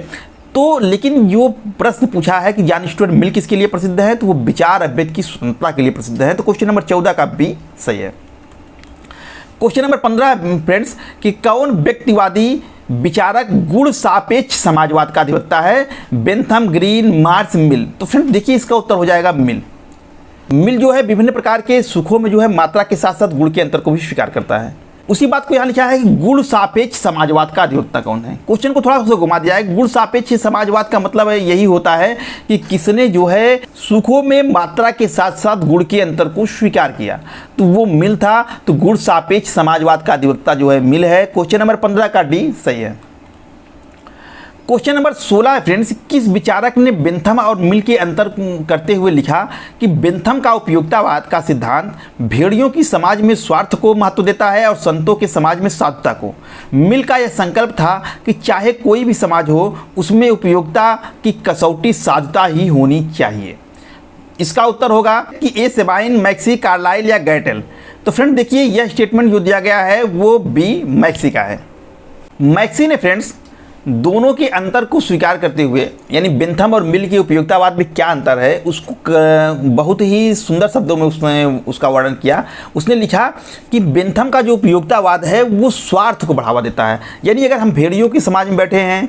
तो लेकिन जो प्रश्न पूछा है कि जॉन स्टुअर्ट मिल किसके लिए प्रसिद्ध है, तो वो विचार अभिव्यक्ति की स्वतंत्रता के लिए प्रसिद्ध है। तो क्वेश्चन नंबर 14 का भी सही है। क्वेश्चन नंबर 15 फ्रेंड्स कि कौन व्यक्तिवादी विचारक गुण सापेक्ष समाजवाद का अधिवक्ता है, बेंथम, ग्रीन, मार्क्स, मिल। तो फ्रेंड्स देखिए, इसका उत्तर हो जाएगा मिल। मिल जो है विभिन्न प्रकार के सुखों में जो है मात्रा के साथ साथ गुण के अंतर को भी स्वीकार करता है। उसी बात को यहाँ लिखा है कि गुण सापेक्ष समाजवाद का अधिवक्ता कौन है। क्वेश्चन को थोड़ा सा घुमा दिया है। गुण सापेक्ष समाजवाद का मतलब है यही होता है कि किसने जो है सुखों में मात्रा के साथ साथ गुण के अंतर को स्वीकार किया, तो वो मिल था। तो गुण सापेक्ष समाजवाद का अधिवक्ता जो है मिल है। क्वेश्चन नंबर 15 का डी सही है। क्वेश्चन नंबर 16 है फ्रेंड्स, किस विचारक ने बेंथम और मिल के अंतर करते हुए लिखा कि बेंथम का उपयोगितावाद का सिद्धांत भेड़ियों की समाज में स्वार्थ को महत्व देता है और संतों के समाज में साधुता को। मिल का यह संकल्प था कि चाहे कोई भी समाज हो, उसमें उपयोगिता की कसौटी साधुता ही होनी चाहिए। इसका उत्तर होगा कि ए सेबाइन, मैक्सी, कार्लाइल या गैटेल। तो फ्रेंड देखिए, यह स्टेटमेंट जो दिया गया है वो बी मैक्सी का है। मैक्सी ने फ्रेंड्स दोनों के अंतर को स्वीकार करते हुए, यानी बेंथम और मिल के उपयोगितावाद में क्या अंतर है उसको बहुत ही सुंदर शब्दों में उसने उसका वर्णन किया। उसने लिखा कि बेंथम का जो उपयोगितावाद है वो स्वार्थ को बढ़ावा देता है। यानी अगर हम भेड़ियों के समाज में बैठे हैं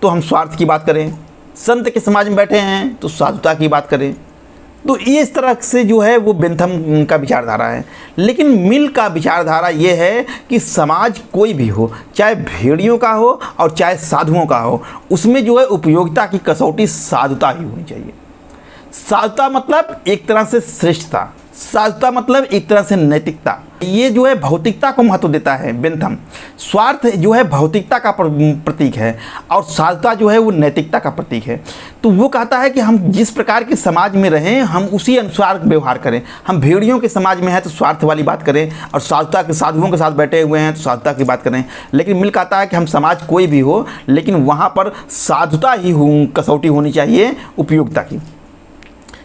तो हम स्वार्थ की बात करें, संत के समाज में बैठे हैं तो साधुता की बात करें। तो इस तरह से जो है वो बेंथम का विचारधारा है। लेकिन मिल का विचारधारा ये है कि समाज कोई भी हो, चाहे भेड़ियों का हो और चाहे साधुओं का हो, उसमें जो है उपयोगिता की कसौटी साधुता ही होनी चाहिए। साधुता मतलब एक तरह से श्रेष्ठता, साधुता मतलब एक तरह से नैतिकता। ये जो है भौतिकता को महत्व देता है बेंथम। स्वार्थ जो है भौतिकता का प्रतीक है और साधुता जो है वो नैतिकता का प्रतीक है। तो वो कहता है कि हम जिस प्रकार के समाज में रहें हम उसी अनुसार व्यवहार करें। हम भेड़ियों के समाज में हैं तो स्वार्थ वाली बात करें, और साधुता के साधुओं के साथ बैठे हुए हैं तो साधुता की बात करें। लेकिन मिल कहता है कि हम समाज कोई भी हो लेकिन वहाँ पर साधुता ही कसौटी होनी चाहिए उपयोगिता की।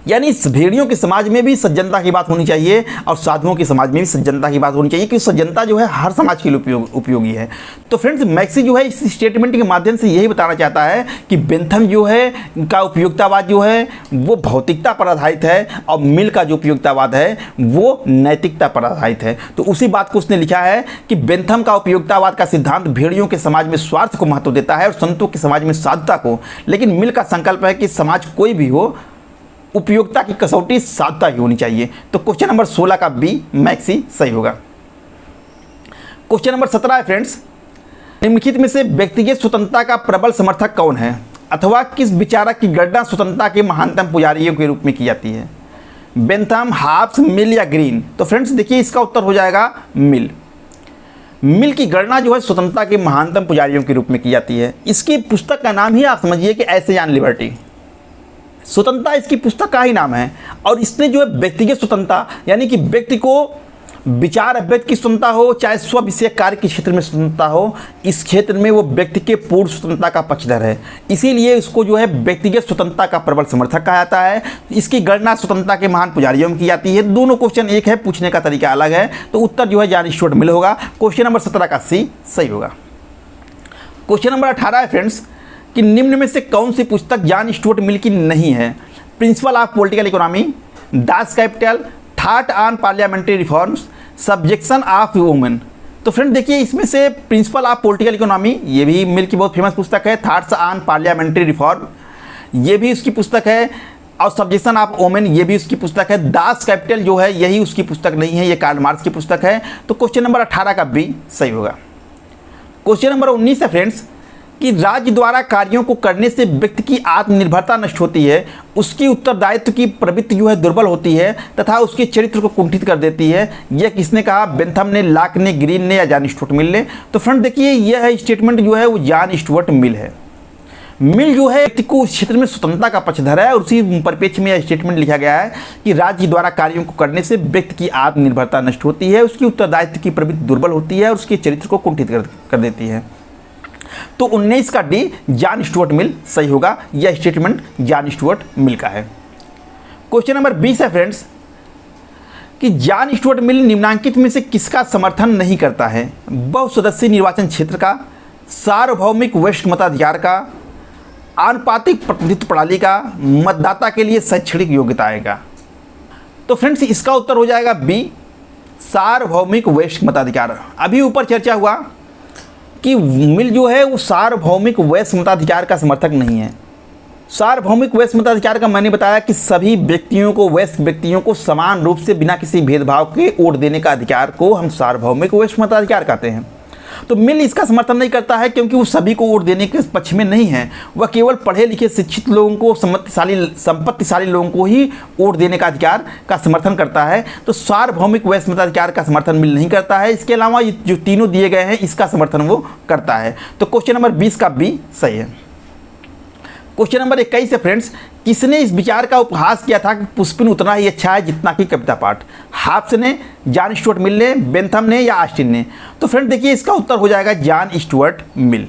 यानी इस भेड़ियों के समाज में भी सज्जनता की बात होनी चाहिए और साधुओं के समाज में भी सज्जनता की बात होनी चाहिए, क्योंकि सज्जनता जो है हर समाज के लिए उपयोगी है। तो फ्रेंड्स मैक्सी जो है इस स्टेटमेंट के माध्यम से यही बताना चाहता है कि बेंथम जो है का उपयोगितावाद जो है वो भौतिकता पर आधारित है और मिल का जो उपयोगितावाद है वो नैतिकता पर आधारित है। तो उसी बात को उसने लिखा है कि बेंथम का उपयोगितावाद का सिद्धांत भेड़ियों के समाज में स्वार्थ को महत्व देता है और संतों के समाज में साधुता को, लेकिन मिल का संकल्प है कि समाज कोई भी हो उपयोगिता की कसौटी साधुता ही होनी चाहिए। तो क्वेश्चन नंबर 16 का बी मैक्सी सही होगा। क्वेश्चन नंबर 17 है फ्रेंड्स, निम्नलिखित में से व्यक्तिगत स्वतंत्रता का प्रबल समर्थक कौन है अथवा किस विचारक की गणना स्वतंत्रता के महानतम पुजारियों के रूप में की जाती है? बेंथम, हाब्स, मिल या ग्रीन? तो फ्रेंड्स देखिए इसका उत्तर हो जाएगा मिल। मिल की गणना जो है स्वतंत्रता के महानतम पुजारियों के रूप में की जाती है। इसकी पुस्तक का नाम ही आप समझिए कि ऐसे जान लिबर्टी, स्वतंत्रता इसकी पुस्तक का ही नाम है। और इसने जो है व्यक्तिगत स्वतंत्रता यानी कि व्यक्ति को विचार अभिव्यक्ति की स्वतंत्रता हो चाहे स्व विषय कार्य के क्षेत्र में स्वतंत्रता हो, इस क्षेत्र में वो व्यक्ति के पूर्ण स्वतंत्रता का पक्षधर है। इसीलिए इसको जो है व्यक्तिगत स्वतंत्रता का प्रबल समर्थक कहा जाता है। इसकी गणना स्वतंत्रता के महान पुजारियों में की जाती है। दोनों क्वेश्चन एक है, पूछने का तरीका अलग है। तो उत्तर जो है जॉन स्टुअर्ट मिल होगा। क्वेश्चन नंबर 17 का सी सही होगा। क्वेश्चन नंबर 18 है फ्रेंड्स कि निम्न में से कौन सी पुस्तक जॉन स्टुअर्ट मिल की नहीं है? Principal of political economy, Das Kapital, thought on parliamentary reforms, subjection of women. तो फ्रेंड देखिए इसमें से प्रिंसिपल ऑफ पॉलिटिकल इकोनॉमी ये भी मिल की बहुत फेमस पुस्तक है। थॉट्स ऑन पार्लियामेंट्री रिफॉर्म ये भी उसकी पुस्तक है, और सब्जेक्शन ऑफ वुमेन ये भी उसकी पुस्तक है। दास कैपिटल जो है यही उसकी पुस्तक नहीं है, ये कार्ल मार्क्स की पुस्तक है। तो क्वेश्चन नंबर 18 का बी सही होगा। क्वेश्चन नंबर 19 है फ्रेंड्स कि राज्य द्वारा कार्यों को करने से व्यक्ति की आत्मनिर्भरता नष्ट होती है, उसकी उत्तरदायित्व की प्रवृत्ति जो है दुर्बल होती है तथा उसके चरित्र को कुंठित कर देती है। यह किसने कहा? बेंथम ने, लाक ने, ग्रीन ने या जॉन स्टुअर्ट मिल ने? तो फ्रेंड देखिए यह है स्टेटमेंट जो है वो जॉन स्टुअर्ट मिल है। मिल जो है व्यक्ति को उस क्षेत्र में स्वतंत्रता का पक्षधर है और उसी परिप्रेक्ष्य में यह स्टेटमेंट लिखा गया है कि राज्य द्वारा कार्यों को करने से व्यक्ति की आत्मनिर्भरता नष्ट होती है, उसकी उत्तरदायित्व की प्रवृत्ति दुर्बल होती है और उसके चरित्र को कुंठित कर देती है। तो 19 का डी जॉन स्टुअर्ट मिल सही होगा। यह स्टेटमेंट जॉन स्टुअर्ट मिल का है। क्वेश्चन नंबर 20 है फ्रेंड्स कि जॉन स्टुअर्ट मिल निम्नांकित में से किसका समर्थन नहीं करता है? बहुसदस्यीय निर्वाचन क्षेत्र का, सार्वभौमिक वरिष्ठ मताधिकार का, आनुपातिक प्रतिनिधित्व प्रणाली का, मतदाता के लिए शैक्षणिक योग्यताएं का। तो फ्रेंड्स इसका उत्तर हो जाएगा बी, सार्वभौमिक वरिष्ठ मताधिकार। अभी ऊपर चर्चा हुआ कि मिल जो है वो सार्वभौमिक वयस्क मताधिकार का समर्थक नहीं है। सार्वभौमिक वयस्क मताधिकार का मैंने बताया कि सभी व्यक्तियों को, वयस्क व्यक्तियों को समान रूप से बिना किसी भेदभाव के वोट देने का अधिकार को हम सार्वभौमिक वयस्क मताधिकार कहते हैं। तो मिल इसका समर्थन नहीं करता है क्योंकि वो सभी को वोट देने के पक्ष में नहीं है। वह केवल पढ़े लिखे शिक्षित लोगों को, संपत्तिशाली लोगों को ही वोट देने का अधिकार का समर्थन करता है। तो सार्वभौमिक वयस्क मताधिकार का समर्थन मिल नहीं करता है। इसके अलावा जो तीनों दिए गए हैं इसका समर्थन वो करता है। तो क्वेश्चन नंबर 20 का बी सही है। क्वेश्चन नंबर 21 है फ्रेंड्स, किसने इस विचार का उपहास किया था कि पुष्पिन उतना ही अच्छा है जितना कि कविता पाठ? हाब्स ने, जॉन स्टुअर्ट मिल ने, बेंथम ने या ऑस्टिन ने? तो फ्रेंड देखिए इसका उत्तर हो जाएगा जॉन स्टुअर्ट मिल।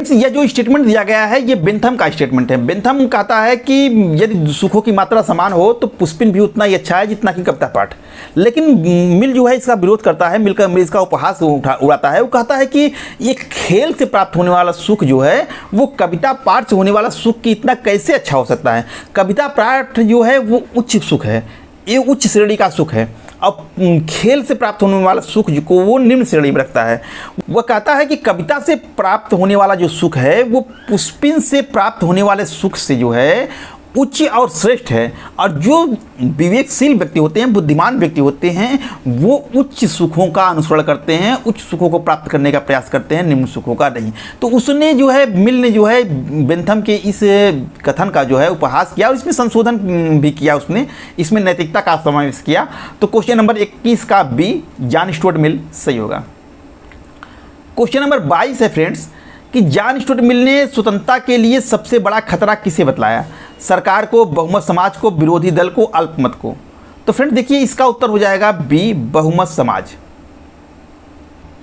यह जो स्टेटमेंट दिया गया है ये बेंथम का स्टेटमेंट है। बेंथम कहता है कि यदि सुखों की मात्रा समान हो तो पुष्पिन भी उतना ही अच्छा है जितना कि कविता पाठ। लेकिन मिल जो है इसका विरोध करता है, मिलकर इसका उपहास उड़ाता है। वो कहता है कि ये खेल से प्राप्त होने वाला सुख जो है वो कविता पाठ से होने वाला सुख की इतना कैसे अच्छा हो सकता है? कविता पाठ जो है वो उच्च सुख है, ये उच्च श्रेणी का सुख है, अब खेल से प्राप्त होने वाला सुख को वो निम्न श्रेणी में रखता है। वह कहता है कि कविता से प्राप्त होने वाला जो सुख है वो पुष्पिन से प्राप्त होने वाले सुख से जो है उच्च और श्रेष्ठ है। और जो विवेकशील व्यक्ति होते हैं, बुद्धिमान व्यक्ति होते हैं, वो उच्च सुखों का अनुसरण करते हैं, उच्च सुखों को प्राप्त करने का प्रयास करते हैं, निम्न सुखों का नहीं। तो उसने जो है, मिल ने जो है बेंथम के इस कथन का जो है उपहास किया और इसमें संशोधन भी किया, उसने इसमें नैतिकता का समावेश किया। तो क्वेश्चन नंबर 21 का बी, जॉन स्टुअर्ट मिल सही होगा। क्वेश्चन नंबर 22 है फ्रेंड्स कि जॉन स्टुअर्ट मिल ने स्वतंत्रता के लिए सबसे बड़ा खतरा किसे बतलाया? सरकार को, बहुमत समाज को, विरोधी दल को, अल्पमत को। तो फ्रेंड्स देखिए, इसका उत्तर हो जाएगा बी, बहुमत समाज।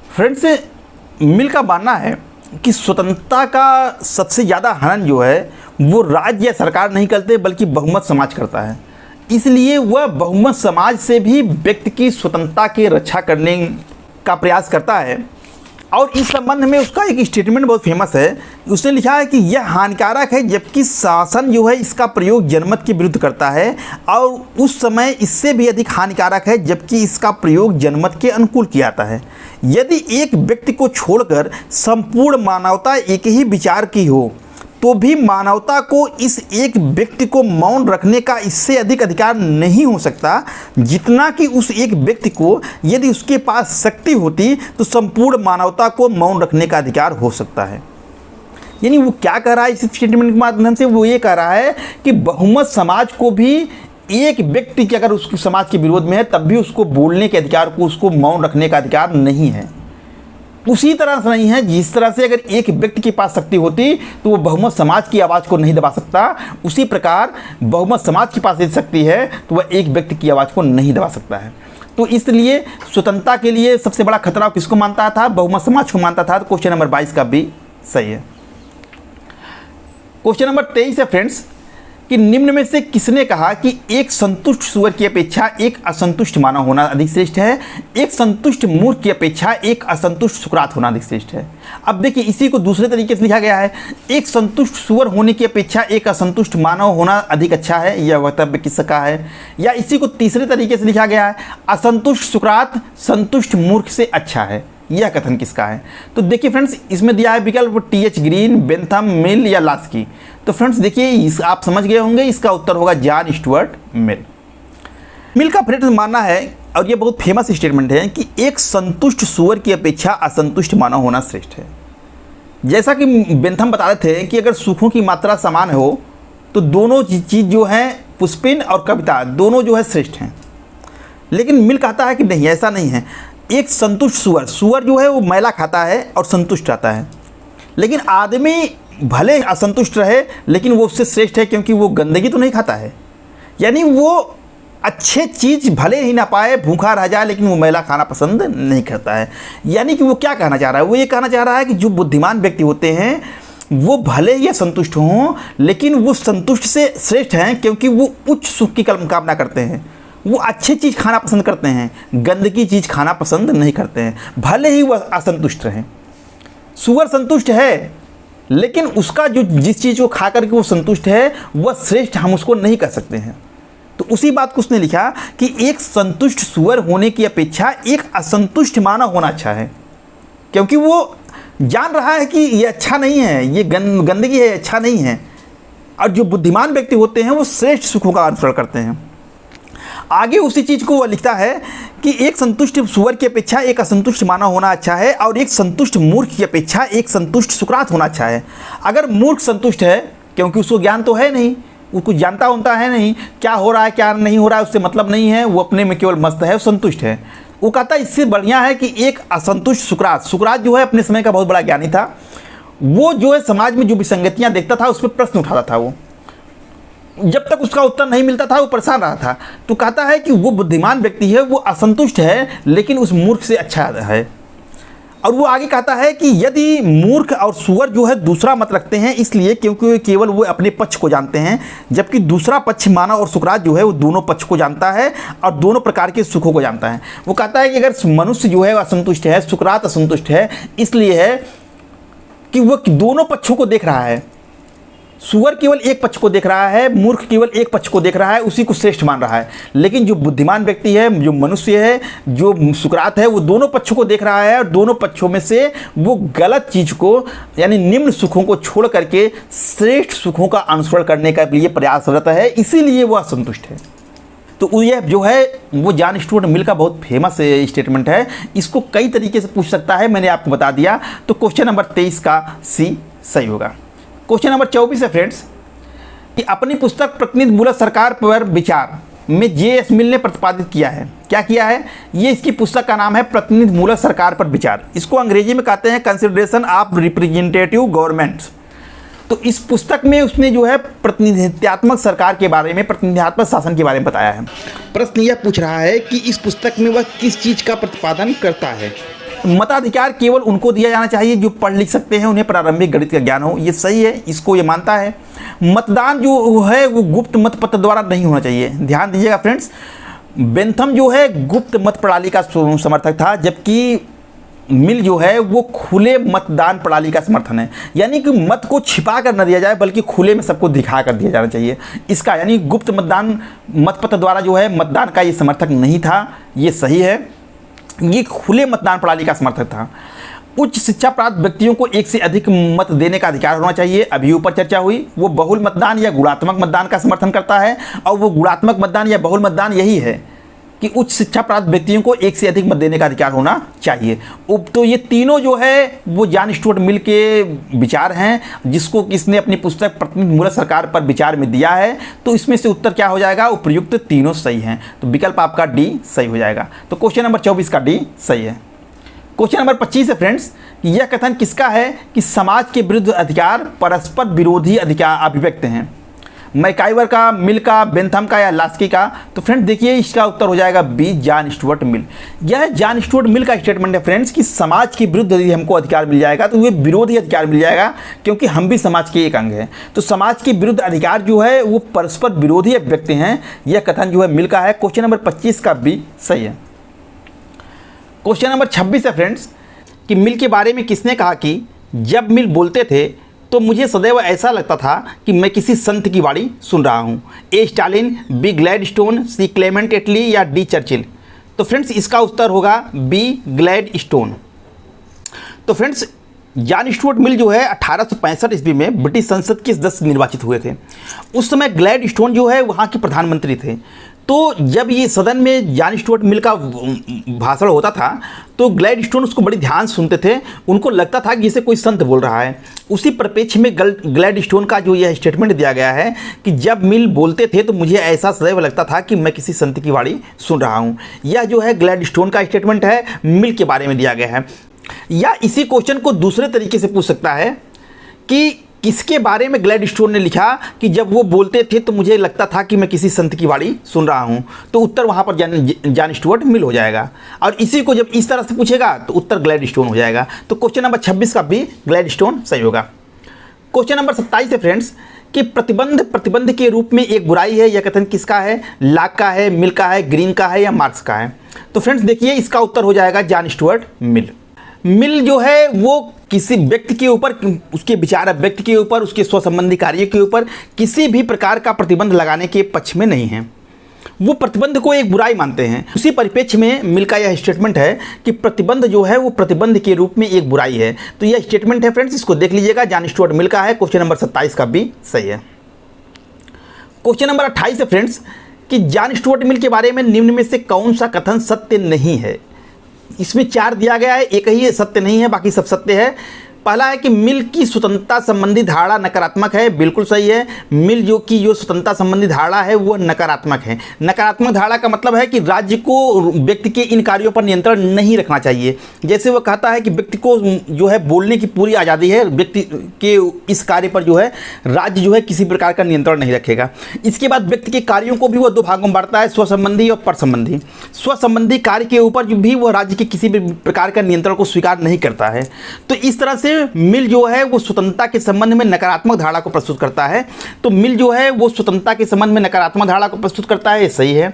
फ्रेंड्स, मिल का मानना है कि स्वतंत्रता का सबसे ज़्यादा हनन जो है वो राज्य या सरकार नहीं करते बल्कि बहुमत समाज करता है। इसलिए वह बहुमत समाज से भी व्यक्ति की स्वतंत्रता की रक्षा करने का प्रयास करता है। और इस संबंध में उसका एक स्टेटमेंट बहुत फेमस है। उसने लिखा है कि यह हानिकारक है जबकि शासन जो है इसका प्रयोग जनमत के विरुद्ध करता है, और उस समय इससे भी अधिक हानिकारक है जबकि इसका प्रयोग जनमत के अनुकूल किया जाता है। यदि एक व्यक्ति को छोड़कर संपूर्ण मानवता एक ही विचार की हो तो भी मानवता को इस एक व्यक्ति को मौन रखने का इससे अधिक अधिकार नहीं हो सकता जितना कि उस एक व्यक्ति को, यदि उसके पास शक्ति होती तो संपूर्ण मानवता को मौन रखने का अधिकार हो सकता है। यानी वो क्या कह रहा है इस स्टेटमेंट के माध्यम से? वो ये कह रहा है कि बहुमत समाज को भी एक व्यक्ति की अगर उसके समाज के विरोध में है तब भी उसको बोलने के अधिकार को, उसको मौन रखने का अधिकार नहीं है। उसी तरह से नहीं है जिस तरह से अगर एक व्यक्ति के पास शक्ति होती तो वो बहुमत समाज की आवाज़ को नहीं दबा सकता, उसी प्रकार बहुमत समाज के पास यदि शक्ति है तो वह एक व्यक्ति की आवाज़ को नहीं दबा सकता है। तो इसलिए स्वतंत्रता के लिए सबसे बड़ा खतरा किसको मानता था? बहुमत समाज को मानता था। तो क्वेश्चन नंबर 22 का भी सही है। क्वेश्चन नंबर 23 है फ्रेंड्स कि निम्न में से किसने कहा कि एक संतुष्ट सूअर की अपेक्षा एक असंतुष्ट मानव होना अधिक श्रेष्ठ है? एक संतुष्ट मूर्ख की अपेक्षा एक असंतुष्ट सुकरात होना अधिक श्रेष्ठ है। अब देखिए, इसी को दूसरे तरीके से लिखा गया है, एक संतुष्ट सूअर होने की अपेक्षा एक असंतुष्ट मानव होना अधिक अच्छा है। यह वक्तव्य किसका है? या इसी को तीसरे तरीके से लिखा गया है, असंतुष्ट सुकरात संतुष्ट मूर्ख से अच्छा है। यह कथन किसका है? तो देखिए फ्रेंड्स, इसमें दिया है विकल्प टी.एच. ग्रीन, बेंथम, मिल या लास्की। तो फ्रेंड्स देखिए, आप समझ गए होंगे, इसका उत्तर होगा जॉन स्टुअर्ट मिल। मिल का फ्रेंड्स मानना है, और ये बहुत फेमस स्टेटमेंट है, कि एक संतुष्ट सूअर की अपेक्षा असंतुष्ट मानव होना श्रेष्ठ है। जैसा कि बेंथम बता रहे थे कि अगर सुखों की मात्रा समान हो तो दोनों चीज़ जो है, पुष्पिन और कविता, दोनों जो है श्रेष्ठ हैं। लेकिन मिल कहता है कि नहीं, ऐसा नहीं है। एक संतुष्ट सूअर जो है वो मैला खाता है और संतुष्ट रहता है, लेकिन आदमी भले असंतुष्ट रहे लेकिन वो उससे श्रेष्ठ है क्योंकि वो गंदगी तो नहीं खाता है। यानी वो अच्छे चीज़ भले ही ना पाए, भूखा रह जाए, लेकिन वो मैला खाना पसंद नहीं करता है। यानी कि वो क्या कहना चाह रहा है? वो ये कहना चाह रहा है कि जो बुद्धिमान व्यक्ति होते हैं वो भले ही असंतुष्ट हों लेकिन वो संतुष्ट से श्रेष्ठ हैं क्योंकि वो उच्च सुख की कामना करते हैं। वो अच्छी चीज़ खाना पसंद करते हैं, गंदगी चीज़ खाना पसंद नहीं करते हैं, भले ही वह असंतुष्ट रहें। सूअर संतुष्ट है लेकिन उसका जो जिस चीज़ को खा करके वो संतुष्ट है वह श्रेष्ठ हम उसको नहीं कर सकते हैं। तो उसी बात को उसने लिखा कि एक संतुष्ट सूअर होने की अपेक्षा एक असंतुष्ट मानव होना अच्छा है, क्योंकि वो जान रहा है कि ये अच्छा नहीं है, ये गंदगी है, अच्छा नहीं है। और जो बुद्धिमान व्यक्ति होते हैं वो श्रेष्ठ सुखों का अनुसरण करते हैं। आगे उसी चीज़ को वह लिखता है कि एक संतुष्ट सूअर की अपेक्षा एक असंतुष्ट मानव होना अच्छा है, और एक संतुष्ट मूर्ख की अपेक्षा एक संतुष्ट सुकरात होना अच्छा है। अगर मूर्ख संतुष्ट है क्योंकि उसको ज्ञान तो है नहीं, वो कुछ जानता होता है नहीं, क्या हो रहा है क्या नहीं हो रहा है उससे मतलब नहीं है, वो अपने में केवल मस्त है, संतुष्ट है। वो कहता है इससे बढ़िया है कि एक असंतुष्ट सुकरात जो है अपने समय का बहुत बड़ा ज्ञानी था। वो जो है समाज में जो विसंगतियाँ देखता था उस पर प्रश्न उठाता था। वो जब तक उसका उत्तर नहीं मिलता था वो परेशान रहा था। तो कहता है कि वो बुद्धिमान व्यक्ति है, वो असंतुष्ट है लेकिन उस मूर्ख से अच्छा है। और वो आगे कहता है कि यदि मूर्ख और सूअर जो है दूसरा मत रखते हैं इसलिए क्योंकि केवल वो अपने पक्ष को जानते हैं, जबकि दूसरा पक्ष मानव और सुकरात जो है वो दोनों पक्ष को जानता है और दोनों प्रकार के सुखों को जानता है। वो कहता है कि अगर मनुष्य जो है असंतुष्ट है, सुकरात असंतुष्ट है, इसलिए है कि वो दोनों पक्षों को देख रहा है। सुअर केवल एक पक्ष को देख रहा है, मूर्ख केवल एक पक्ष को देख रहा है, उसी को श्रेष्ठ मान रहा है। लेकिन जो बुद्धिमान व्यक्ति है, जो मनुष्य है, जो सुकरात है, वो दोनों पक्षों को देख रहा है और दोनों पक्षों में से वो गलत चीज़ को यानी निम्न सुखों को छोड़ करके श्रेष्ठ सुखों का अनुसरण करने का लिए प्रयासरत है, इसीलिए वो असंतुष्ट है। तो यह जो है वो जॉन स्टुअर्ट मिल का बहुत फेमस स्टेटमेंट है। इसको कई तरीके से पूछ सकता है, मैंने आपको बता दिया। तो क्वेश्चन नंबर 23 का सी सही होगा। क्वेश्चन नंबर 24 है फ्रेंड्स कि अपनी पुस्तक प्रतिनिधिमूलक सरकार पर विचार में जे.एस. मिल ने प्रतिपादित किया है। क्या किया है? ये इसकी पुस्तक का नाम है प्रतिनिधिमूलक सरकार पर विचार। इसको अंग्रेजी में कहते हैं कंसिडरेशन ऑफ रिप्रेजेंटेटिव गवर्नमेंट्स। तो इस पुस्तक में उसने जो है प्रतिनिधित्वात्मक सरकार के बारे में, प्रतिनिधित्वात्मक शासन के बारे में बताया है। प्रश्न यह पूछ रहा है कि इस पुस्तक में वह किस चीज़ का प्रतिपादन करता है। मताधिकार केवल उनको दिया जाना चाहिए जो पढ़ लिख सकते हैं, उन्हें प्रारंभिक गणित का ज्ञान हो, ये सही है, इसको ये मानता है। मतदान जो है वो गुप्त मतपत्र द्वारा नहीं होना चाहिए। ध्यान दीजिएगा फ्रेंड्स, बेंथम जो है गुप्त मत प्रणाली का समर्थक था, जबकि मिल जो है वो खुले मतदान प्रणाली का समर्थन है। यानी कि मत को छिपा कर न दिया जाए बल्कि खुले में सबको दिखा कर दिया जाना चाहिए। इसका यानी गुप्त मतदान मतपत्र द्वारा जो है मतदान का ये समर्थक नहीं था, ये सही है। ये खुले मतदान प्रणाली का समर्थक था। उच्च शिक्षा प्राप्त व्यक्तियों को एक से अधिक मत देने का अधिकार होना चाहिए। अभी ऊपर चर्चा हुई, वो बहुल मतदान या गुणात्मक मतदान का समर्थन करता है। और वो गुणात्मक मतदान या बहुल मतदान यही है कि उच्च शिक्षा प्राप्त व्यक्तियों को एक से अधिक मत देने का अधिकार होना चाहिए। तो ये तीनों जो है वो जॉन स्टुअर्ट मिल के विचार हैं, जिसको किसने अपनी पुस्तक प्रतिनिधिमूलक सरकार पर विचार में दिया है। तो इसमें से उत्तर क्या हो जाएगा? उपयुक्त तीनों सही हैं। तो विकल्प आपका डी सही हो जाएगा। तो क्वेश्चन नंबर 24 का डी सही है। क्वेश्चन नंबर 25 है फ्रेंड्स, यह कथन किसका है कि समाज के विरुद्ध अधिकार परस्पर विरोधी अधिकार अभिव्यक्त हैं। मैकाइवर का, मिल का, बेंथम का या लास्की का? तो फ्रेंड्स देखिए इसका उत्तर हो जाएगा बी, जॉन स्टुअर्ट मिल। यह जॉन स्टुअर्ट मिल का स्टेटमेंट है फ्रेंड्स कि समाज के विरुद्ध यदि हमको अधिकार मिल जाएगा तो ये विरोधी अधिकार मिल जाएगा, क्योंकि हम भी समाज के एक अंग हैं। तो समाज के विरुद्ध अधिकार जो है वो परस्पर विरोधी अभिव्यक्ति हैं। यह कथन जो है मिल का है। क्वेश्चन नंबर 25 का बी सही है। क्वेश्चन नंबर 26 है फ्रेंड्स कि मिल के बारे में किसने कहा कि जब मिल बोलते थे तो मुझे सदैव ऐसा लगता था कि मैं किसी संत की वाणी सुन रहा हूँ। ए स्टालिन, बी ग्लैडस्टोन, सी क्लेमेंट एटली या डी चर्चिल? तो फ्रेंड्स इसका उत्तर होगा बी ग्लैडस्टोन। तो फ्रेंड्स जॉन स्टुअर्ट मिल जो है 1865 ईस्वी में ब्रिटिश संसद के सदस्य निर्वाचित हुए थे। उस समय ग्लैडस्टोन जो है वहाँ के प्रधानमंत्री थे। तो जब ये सदन में जॉन स्टुअर्ट मिल का भाषण होता था तो ग्लैडस्टोन उसको बड़ी ध्यान सुनते थे। उनको लगता था कि जैसे कोई संत बोल रहा है। उसी परिप्रेक्ष्य में ग्लैडस्टोन का जो यह स्टेटमेंट दिया गया है कि जब मिल बोलते थे तो मुझे ऐसा सदैव लगता था कि मैं किसी संत की वाणी सुन रहा हूँ। यह जो है ग्लैडस्टोन का स्टेटमेंट है, मिल के बारे में दिया गया है। या इसी क्वेश्चन को दूसरे तरीके से पूछ सकता है कि किसके बारे में ग्लैडस्टोन ने लिखा कि जब वो बोलते थे तो मुझे लगता था कि मैं किसी संत की वाणी सुन रहा हूँ। तो उत्तर वहाँ पर जॉन स्टुअर्ट मिल हो जाएगा। और इसी को जब इस तरह से पूछेगा तो उत्तर ग्लैडस्टोन हो जाएगा। तो क्वेश्चन नंबर 26 का भी ग्लैडस्टोन सही होगा। क्वेश्चन नंबर 27 है फ्रेंड्स कि प्रतिबंध के रूप में एक बुराई है। यह कथन किसका है? लाक का है, मिल का है, ग्रीन का है या मार्क्स का है? तो फ्रेंड्स देखिए इसका उत्तर हो जाएगा जॉन स्टुअर्ट मिल। मिल जो है वो किसी व्यक्ति के ऊपर, उसके विचार व्यक्ति के ऊपर, उसके स्व संबंधी कार्य के ऊपर किसी भी प्रकार का प्रतिबंध लगाने के पक्ष में नहीं है। वो प्रतिबंध को एक बुराई मानते हैं। उसी परिप्रेक्ष्य में मिल का यह स्टेटमेंट है कि प्रतिबंध जो है वो प्रतिबंध के रूप में एक बुराई है। तो यह स्टेटमेंट है फ्रेंड्स, इसको देख लीजिएगा, जॉन स्टुअर्ट मिल का है। क्वेश्चन नंबर 27 का भी सही है। क्वेश्चन नंबर 28 है फ्रेंड्स कि जॉन स्टुअर्ट मिल के बारे में निम्न में से कौन सा कथन सत्य नहीं है? इसमें 4 दिया गया है, एक ही सत्य नहीं है, बाकी सब सत्य है। पहला है कि मिल की स्वतंत्रता संबंधी धारणा नकारात्मक है। बिल्कुल सही है। मिल की जो स्वतंत्रता संबंधी धारणा है वो नकारात्मक है। नकारात्मक धारणा का मतलब है कि राज्य को व्यक्ति के इन कार्यों पर नियंत्रण नहीं रखना चाहिए। जैसे वो कहता है कि व्यक्ति को जो है बोलने की पूरी आज़ादी है, व्यक्ति के इस कार्य पर जो है राज्य जो है किसी प्रकार का नियंत्रण नहीं रखेगा। इसके बाद व्यक्ति के कार्यों को भी वह 2 भागों में बांटता है, स्व संबंधी और पर संबंधी। स्व संबंधी कार्य के ऊपर भी वह राज्य के किसी भी प्रकार का नियंत्रण को स्वीकार नहीं करता है। तो इस तरह से मिल जो है वो स्वतंत्रता के संबंध में नकारात्मक धारणा को प्रस्तुत करता है। तो मिल जो है वो स्वतंत्रता के संबंध में नकारात्मक धारणा को प्रस्तुत करता है, ये सही है।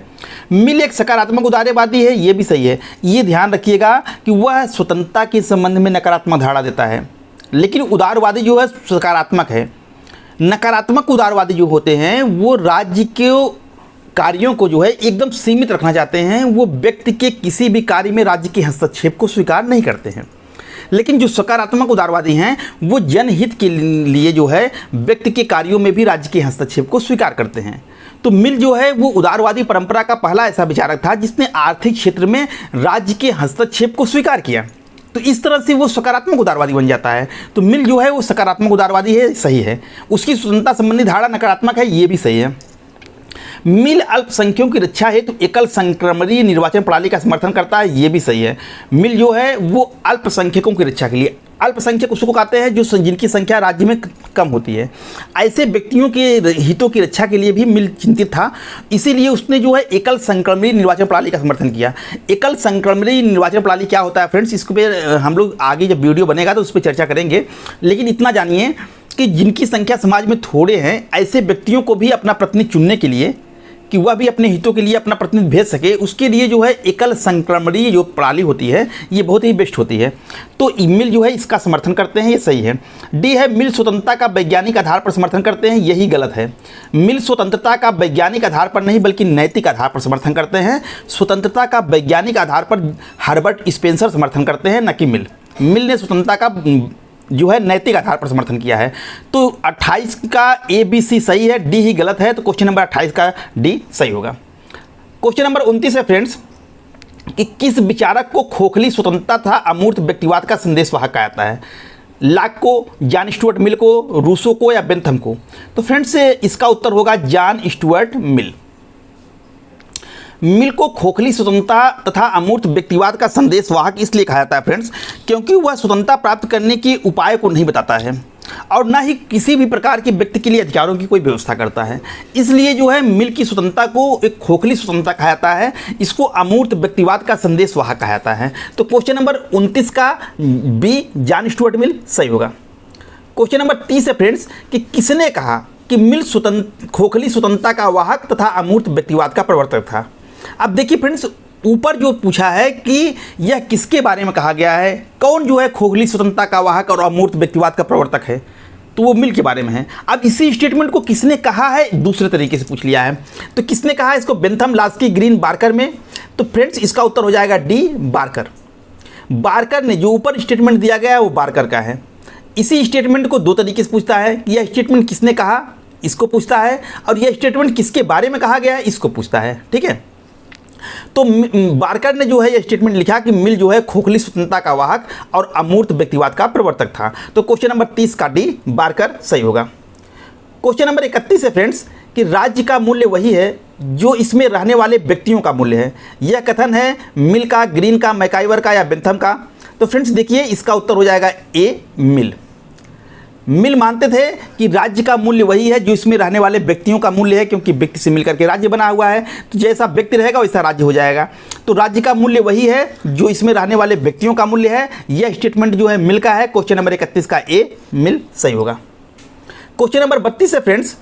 मिल एक सकारात्मक उदारवादी है, ये भी सही है। ये ध्यान रखिएगा कि वह स्वतंत्रता के संबंध में नकारात्मक धारणा देता है, लेकिन उदारवादी जो है सकारात्मक है। नकारात्मक उदारवादी जो होते हैं वो राज्य के कार्यों को जो है एकदम सीमित रखना चाहते हैं, वो व्यक्ति के किसी भी कार्य में राज्य के हस्तक्षेप को स्वीकार नहीं करते हैं। लेकिन जो सकारात्मक उदारवादी हैं वो जनहित के लिए जो है व्यक्ति के कार्यों में भी राज्य के हस्तक्षेप को स्वीकार करते हैं। तो मिल जो है वो उदारवादी परंपरा का पहला ऐसा विचारक था जिसने आर्थिक क्षेत्र में राज्य के हस्तक्षेप को स्वीकार किया। तो इस तरह से वो सकारात्मक उदारवादी बन जाता है। तो मिल जो है वो सकारात्मक उदारवादी है, सही है। उसकी स्वतंत्रता संबंधी धारणा नकारात्मक है, ये भी सही है। मिल अल्पसंख्यकों की रक्षा हेतु एकल संक्रमणीय निर्वाचन प्रणाली का समर्थन करता है, ये भी सही है। मिल जो है वो अल्पसंख्यकों की रक्षा के लिए, अल्पसंख्यक उसको कहते हैं जो जिनकी संख्या राज्य में कम होती है, ऐसे व्यक्तियों के हितों की रक्षा के लिए भी मिल चिंतित था। इसीलिए उसने जो है एकल संक्रमणीय निर्वाचन प्रणाली का समर्थन किया। एकल संक्रमणीय निर्वाचन प्रणाली क्या होता है फ्रेंड्स, इस पर हम लोग आगे जब वीडियो बनेगा तो उस पर चर्चा करेंगे। लेकिन इतना जानिए कि जिनकी संख्या समाज में थोड़े हैं ऐसे व्यक्तियों को भी अपना प्रतिनिधि चुनने के लिए कि वह भी अपने हितों के लिए अपना प्रतिनिधि भेज सके, उसके लिए जो है एकल संक्रमणीय जो प्रणाली होती है ये बहुत ही बेस्ट होती है। तो मिल जो है इसका समर्थन करते हैं, ये सही है। डी है मिल स्वतंत्रता का वैज्ञानिक आधार पर समर्थन करते हैं, यही गलत है। मिल स्वतंत्रता का वैज्ञानिक आधार पर नहीं बल्कि नैतिक आधार पर समर्थन करते हैं। स्वतंत्रता का वैज्ञानिक आधार पर हर्बर्ट स्पेंसर समर्थन करते हैं, न कि मिल। मिल ने स्वतंत्रता का जो है नैतिक आधार पर समर्थन किया है। तो 28 का ए बी सी सही है, डी ही गलत है। तो क्वेश्चन नंबर 28 का डी सही होगा। क्वेश्चन नंबर 29 है फ्रेंड्स कि किस विचारक को खोखली स्वतंत्रता तथा अमूर्त व्यक्तिवाद का संदेश वाहक कहा जाता है, लॉक को, जॉन स्टुअर्ट मिल को, रूसो को या बेंथम को। तो फ्रेंड्स इसका उत्तर होगा जॉन स्टुअर्ट मिल। मिल को खोखली स्वतंत्रता तथा अमूर्त व्यक्तिवाद का संदेश वाहक इसलिए कहा जाता है फ्रेंड्स क्योंकि वह स्वतंत्रता प्राप्त करने के उपाय को नहीं बताता है और ना ही किसी भी प्रकार के व्यक्ति के लिए अधिकारों की कोई व्यवस्था करता है। इसलिए जो है मिल की स्वतंत्रता को एक खोखली स्वतंत्रता कहा जाता है, इसको अमूर्त व्यक्तिवाद का संदेश वाहक कहा जाता है। तो क्वेश्चन नंबर 29 का बी जॉन स्टुअर्ट मिल सही होगा। क्वेश्चन नंबर 30 है फ्रेंड्स कि किसने कहा कि मिल खोखली स्वतंत्रता का वाहक तथा अमूर्त व्यक्तिवाद का प्रवर्तक था। अब देखिए फ्रेंड्स ऊपर जो पूछा है कि यह किसके बारे में कहा गया है, कौन जो है खोखली स्वतंत्रता का वाहक और अमूर्त व्यक्तिवाद का प्रवर्तक है, तो वो मिल के बारे में है। अब इसी स्टेटमेंट को किसने कहा है दूसरे तरीके से पूछ लिया है। तो किसने कहा है इसको, बेंथम, लास्की, ग्रीन, बार्कर में। तो फ्रेंड्स इसका उत्तर हो जाएगा डी बार्कर। बार्कर ने जो ऊपर स्टेटमेंट दिया गया है वो बार्कर का है। इसी स्टेटमेंट को दो तरीके से पूछता है कि यह स्टेटमेंट किसने कहा, इसको पूछता है, और यह स्टेटमेंट किसके बारे में कहा गया है, इसको पूछता है। ठीक है, तो बार्कर ने जो है यह स्टेटमेंट लिखा कि मिल जो है खोखली स्वतंत्रता का वाहक और अमूर्त व्यक्तिवाद का प्रवर्तक था। तो क्वेश्चन नंबर 30 का डी बार्कर सही होगा। क्वेश्चन नंबर 31 है फ्रेंड्स कि राज्य का मूल्य वही है जो इसमें रहने वाले व्यक्तियों का मूल्य है। यह कथन है मिल का, ग्रीन का, मैकाइवर का या बेंथम का। तो फ्रेंड्स देखिए इसका उत्तर हो जाएगा ए मिल। मिल मानते थे कि राज्य का मूल्य वही है जो इसमें रहने वाले व्यक्तियों का मूल्य है, क्योंकि व्यक्ति से मिलकर के राज्य बना हुआ है, तो जैसा व्यक्ति रहेगा वैसा राज्य हो जाएगा। तो राज्य का मूल्य वही है जो इसमें रहने वाले व्यक्तियों का मूल्य है। यह स्टेटमेंट जो है मिल का है। क्वेश्चन नंबर 31 का ए मिल सही होगा। क्वेश्चन नंबर 32 है फ्रेंड्स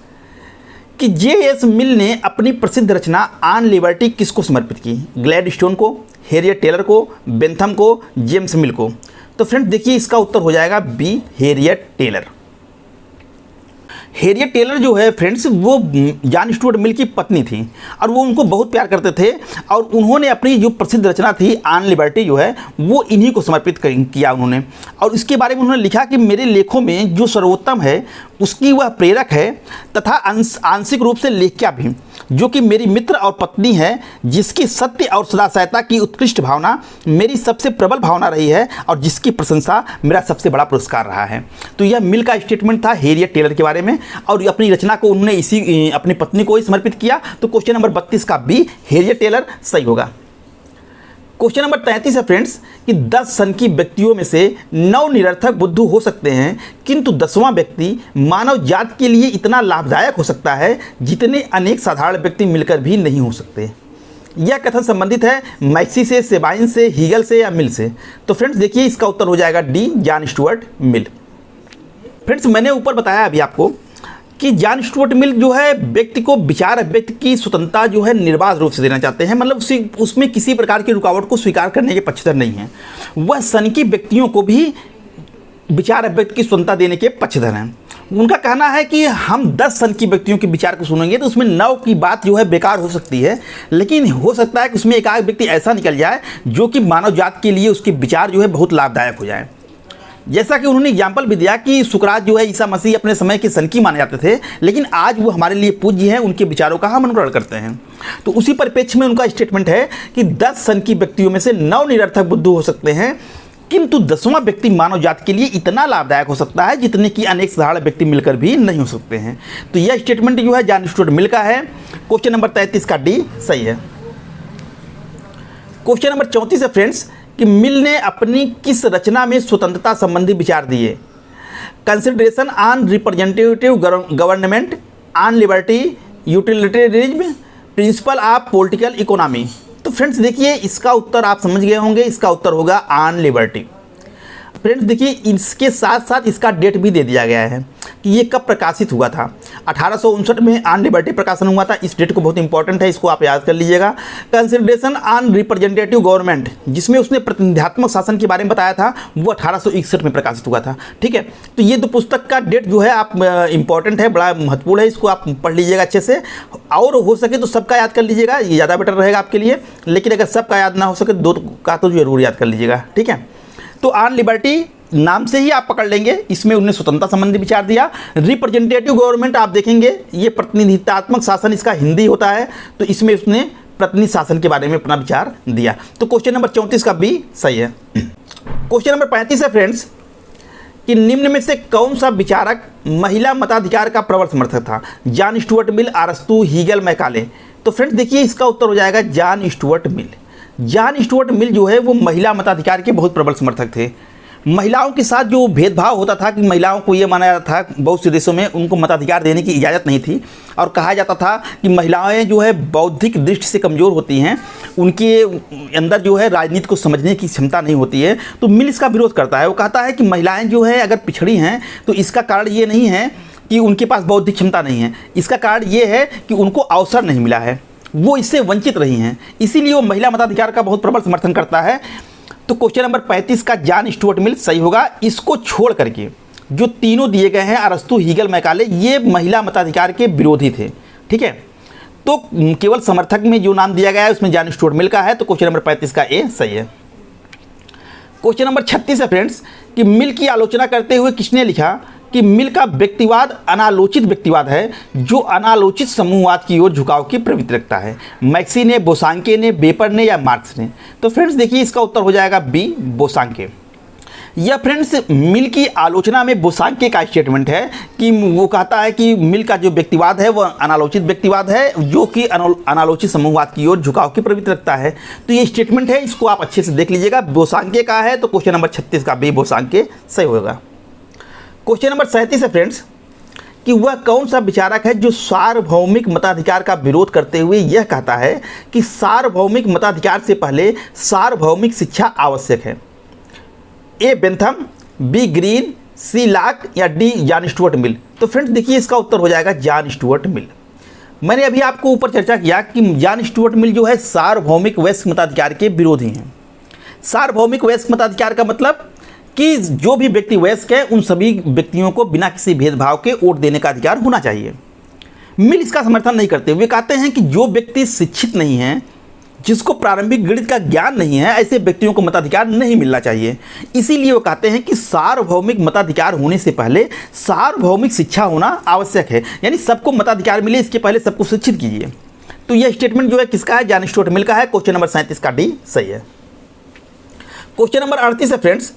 कि जे.एस. मिल ने अपनी प्रसिद्ध रचना ऑन लिबर्टी किसको समर्पित की, ग्लैडस्टोन को, हैरियट टेलर को, बेंथम को, जेम्स मिल को। तो फ्रेंड्स देखिए इसका उत्तर हो जाएगा B Harriet Taylor. Harriet Taylor जो है फ्रेंड्स वो जॉन स्टुअर्ट मिल की पत्नी थी और वो उनको बहुत प्यार करते थे और उन्होंने अपनी जो प्रसिद्ध रचना थी ऑन लिबर्टी जो है वो इन्हीं को समर्पित किया उन्होंने। और इसके बारे में उन्होंने लिखा कि मेरे लेखों में जो सर्वोत्तम है उसकी वह प्रेरक है तथा आंशिक रूप से लेख्या भी, जो कि मेरी मित्र और पत्नी है, जिसकी सत्य और सदाचारता की उत्कृष्ट भावना मेरी सबसे प्रबल भावना रही है और जिसकी प्रशंसा मेरा सबसे बड़ा पुरस्कार रहा है। तो यह मिल का स्टेटमेंट था हैरियट टेलर के बारे में और अपनी रचना को उन्होंने इसी अपनी पत्नी को ही समर्पित किया। तो क्वेश्चन नंबर 32 का बी हैरियट टेलर सही होगा। क्वेश्चन नंबर 33 है फ्रेंड्स कि 10 सनकी व्यक्तियों में से 9 निरर्थक बुद्धू हो सकते हैं, किंतु 10वां व्यक्ति मानव जाति के लिए इतना लाभदायक हो सकता है जितने अनेक साधारण व्यक्ति मिलकर भी नहीं हो सकते। यह कथन संबंधित है मैक्सी से, सेबाइन से, हीगल से या मिल से। तो फ्रेंड्स देखिए इसका उत्तर हो जाएगा डी जॉन स्टुअर्ट मिल। फ्रेंड्स मैंने ऊपर बताया अभी आपको कि जॉन स्टुअर्ट मिल जो है व्यक्ति को विचार अभिव्यक्ति की स्वतंत्रता जो है निर्बाध रूप से देना चाहते हैं, मतलब उसमें किसी प्रकार की रुकावट को स्वीकार करने के पक्षधर नहीं है। वह सनकी व्यक्तियों को भी विचार अभिव्यक्ति की स्वतंत्रता देने के पक्षधर हैं। उनका कहना है कि हम 10 सन की व्यक्तियों के विचार को सुनेंगे तो उसमें 9 की बात जो है बेकार हो सकती है, लेकिन हो सकता है कि उसमें एक आध व्यक्ति ऐसा निकल जाए जो कि मानव जाति के लिए उसके विचार जो है बहुत लाभदायक हो जाए। जैसा कि उन्होंने एग्जाम्पल भी दिया कि सुकरात जो है ईसा मसीह अपने समय के सन की माने जाते थे, लेकिन आज वो हमारे लिए पूज्य हैं, उनके विचारों का हम अनुकरण करते हैं। तो उसी परिप्रेक्ष्य में उनका स्टेटमेंट है कि 10 सन की व्यक्तियों में से 9 निरर्थक बुद्धू हो सकते हैं, किंतु 10वां व्यक्ति मानव जाति के लिए इतना लाभदायक हो सकता है जितने कि अनेक साधारण व्यक्ति मिलकर भी नहीं हो सकते हैं। तो यह स्टेटमेंट जो है जॉन स्टुअर्ट मिल का है। क्वेश्चन नंबर 33 का डी सही है। क्वेश्चन नंबर 34 है फ्रेंड्स कि मिल ने अपनी किस रचना में स्वतंत्रता संबंधी विचार दिए? Consideration on representative government, on liberty, utilitarianism, principle of political economy. तो फ्रेंड्स देखिए इसका उत्तर आप समझ गए होंगे, इसका उत्तर होगा ऑन लिबर्टी। फ्रेंड्स देखिए इसके साथ साथ इसका डेट भी दे दिया गया है कि ये कब प्रकाशित हुआ था। 1859 में ऑन लिबर्टी प्रकाशन हुआ था। इस डेट को बहुत इंपॉर्टेंट है, इसको आप याद कर लीजिएगा। कंसिडरेशन ऑन रिप्रेजेंटेटिव गवर्नमेंट, जिसमें उसने प्रतिनिधात्मक शासन के बारे में बताया था, वो 1861 में प्रकाशित हुआ था। ठीक है, तो ये 2 पुस्तक का डेट जो है आप इंपॉर्टेंट है, बड़ा महत्वपूर्ण है, इसको आप पढ़ लीजिएगा अच्छे से, और हो सके तो सबका याद कर लीजिएगा, ये ज़्यादा बेटर रहेगा आपके लिए। लेकिन अगर सबका याद ना हो सके 2 का तो जरूर याद कर लीजिएगा। ठीक है, तो ऑन लिबर्टी नाम से ही आप पकड़ लेंगे, इसमें उन्हें स्वतंत्रता संबंधी विचार दिया। रिप्रेजेंटेटिव गवर्नमेंट आप देखेंगे ये प्रतिनिधित्वात्मक शासन, इसका हिंदी होता है, तो इसमें उसने प्रतिनिधि शासन के बारे में अपना विचार दिया। तो क्वेश्चन नंबर 34 का बी सही है। क्वेश्चन नंबर 35 है फ्रेंड्स कि निम्न में से कौन सा विचारक महिला मताधिकार का प्रबल समर्थक था? जॉन स्टुअर्ट मिल, अरस्तू, हीगल, मैकाले। तो फ्रेंड्स देखिए इसका उत्तर हो जाएगा John Stuart Mill. John Stuart Mill जो है वो महिला मताधिकार के बहुत प्रबल समर्थक थे। महिलाओं के साथ जो भेदभाव होता था कि महिलाओं को ये माना जाता था, बहुत से देशों में उनको मताधिकार देने की इजाज़त नहीं थी, और कहा जाता था कि महिलाएं जो है बौद्धिक दृष्टि से कमज़ोर होती हैं, उनके अंदर जो है राजनीति को समझने की क्षमता नहीं होती है। तो मिल इसका विरोध करता है। वो कहता है कि महिलाएं जो है अगर पिछड़ी हैं तो इसका कारण ये नहीं है कि उनके पास बौद्धिक क्षमता नहीं है, इसका कारण ये है कि उनको अवसर नहीं मिला है, वो इससे वंचित रही हैं, इसीलिए वो महिला मताधिकार का बहुत प्रबल समर्थन करता है। तो क्वेश्चन नंबर 35 का जॉन स्टुअर्ट मिल सही होगा। इसको छोड़ करके जो तीनों दिए गए हैं अरस्तू, हीगल, मैकाले, ये महिला मताधिकार के विरोधी थे। ठीक है, तो केवल समर्थक में जो नाम दिया गया है उसमें जॉन स्टुअर्ट मिल का है, तो क्वेश्चन नंबर 35 का ए सही है। क्वेश्चन नंबर 36 है फ्रेंड्स कि मिल की आलोचना करते हुए किसने लिखा कि मिल का व्यक्तिवाद अनालोचित व्यक्तिवाद है जो अनालोचित समूहवाद की ओर झुकाव की प्रवृत्ति रखता है? मैक्सी ने, बोसांके ने, वेपर ने या मार्क्स ने? तो फ्रेंड्स देखिए इसका उत्तर हो जाएगा बी, बोसांके। यह फ्रेंड्स मिल की आलोचना में बोसांके का स्टेटमेंट है कि वो कहता है कि मिल का जो व्यक्तिवाद है वह अनालोचित व्यक्तिवाद है जो कि अनालोचित समूहवाद की ओर झुकाव की प्रवृत्ति रखता है। तो ये स्टेटमेंट है, इसको आप अच्छे से देख लीजिएगा, बोसांके का है। तो क्वेश्चन नंबर 36 का बी, बोसांके सही होगा। क्वेश्चन नंबर 37 है फ्रेंड्स कि वह कौन सा विचारक है जो सार्वभौमिक मताधिकार का विरोध करते हुए यह कहता है कि सार्वभौमिक मताधिकार से पहले सार्वभौमिक शिक्षा आवश्यक है? ए Bentham, be green, C lock या डी जॉन स्टुअर्ट मिल? तो फ्रेंड्स देखिए इसका उत्तर हो जाएगा जॉन स्टुअर्ट मिल। मैंने अभी आपको ऊपर चर्चा किया कि जॉन स्टुअर्ट मिल जो है सार्वभौमिक वयस्क मताधिकार के विरोधी हैं। सार्वभौमिक वयस्क मताधिकार का मतलब कि जो भी व्यक्ति वयस्क है उन सभी व्यक्तियों को बिना किसी भेदभाव के वोट देने का अधिकार होना चाहिए। मिल इसका समर्थन नहीं करते। वे कहते हैं कि जो व्यक्ति शिक्षित नहीं है, जिसको प्रारंभिक गणित का ज्ञान नहीं है, ऐसे व्यक्तियों को मताधिकार नहीं मिलना चाहिए। इसीलिए वो कहते हैं कि सार्वभौमिक मताधिकार होने से पहले सार्वभौमिक शिक्षा होना आवश्यक है, यानी सबको मताधिकार मिले इसके पहले सबको शिक्षित कीजिए। तो यह स्टेटमेंट जो है किसका है? जॉन स्टुअर्ट मिल का है। क्वेश्चन नंबर 37 का डी सही है। क्वेश्चन नंबर 38 है फ्रेंड्स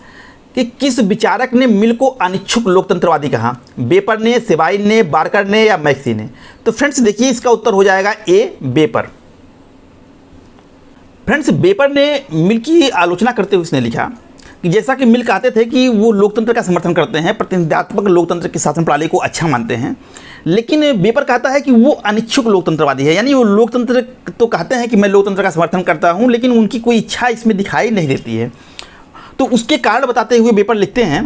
कि किस विचारक ने मिल को अनिच्छुक लोकतंत्रवादी कहा? वेपर ने, सेबाइन ने, बार्कर ने या मैक्सी ने? तो फ्रेंड्स देखिए इसका उत्तर हो जाएगा ए, वेपर। फ्रेंड्स वेपर ने मिल की आलोचना करते हुए उसने लिखा कि जैसा कि मिल कहते थे कि वो लोकतंत्र का समर्थन करते हैं, प्रतिनिधित्वात्मक लोकतंत्र की शासन प्रणाली को अच्छा मानते हैं, लेकिन वेपर कहता है कि वो अनिच्छुक लोकतंत्रवादी है, यानी वो लोकतंत्र तो कहते हैं कि मैं लोकतंत्र का समर्थन करता हूँ, लेकिन उनकी कोई इच्छा इसमें दिखाई नहीं देती है। तो उसके कारण बताते हुए वेपर लिखते हैं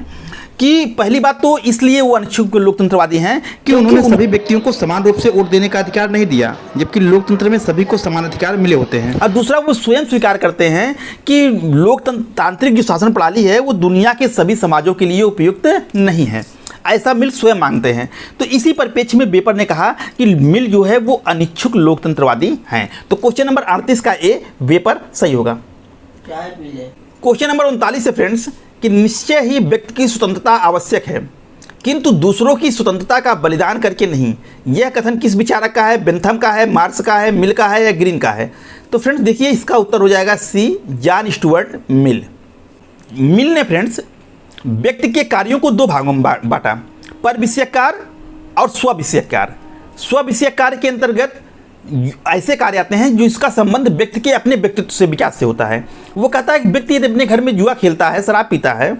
कि पहली बात तो इसलिए वो अनिच्छुक लोकतंत्रवादी हैं कि उन्होंने सभी व्यक्तियों को समान रूप से वोट देने का अधिकार नहीं दिया, जबकि लोकतंत्र में सभी को समान अधिकार मिले होते हैं। और दूसरा, वो स्वयं स्वीकार करते हैं कि लोकतांत्रिक जो शासन प्रणाली है वो दुनिया के सभी समाजों के लिए उपयुक्त नहीं है, ऐसा मिल स्वयं मांगते हैं। तो इसी परिप्रेक्ष्य में वेपर ने कहा कि मिल जो है वो अनिच्छुक लोकतंत्रवादी हैं। तो क्वेश्चन नंबर 38 का ए वेपर सही होगा। क्वेश्चन नंबर 39 से फ्रेंड्स, कि निश्चय ही व्यक्ति की स्वतंत्रता आवश्यक है किंतु दूसरों की स्वतंत्रता का बलिदान करके नहीं। यह कथन किस विचारक का है? बेंथम का है, मार्क्स का है, मिल का है या ग्रीन का है? तो फ्रेंड्स देखिए, इसका उत्तर हो जाएगा सी, जॉन स्टुअर्ट मिल। मिल ने फ्रेंड्स व्यक्ति के कार्यों को दो भागों में बांटा, पर विषयक कार्य और स्व विषयक कार्य। स्व विषयक कार्य के अंतर्गत ऐसे कार्य आते हैं जो इसका संबंध व्यक्ति के अपने व्यक्तित्व से, विकास से होता है। वो कहता है कि व्यक्ति यदि अपने घर में जुआ खेलता है, शराब पीता है,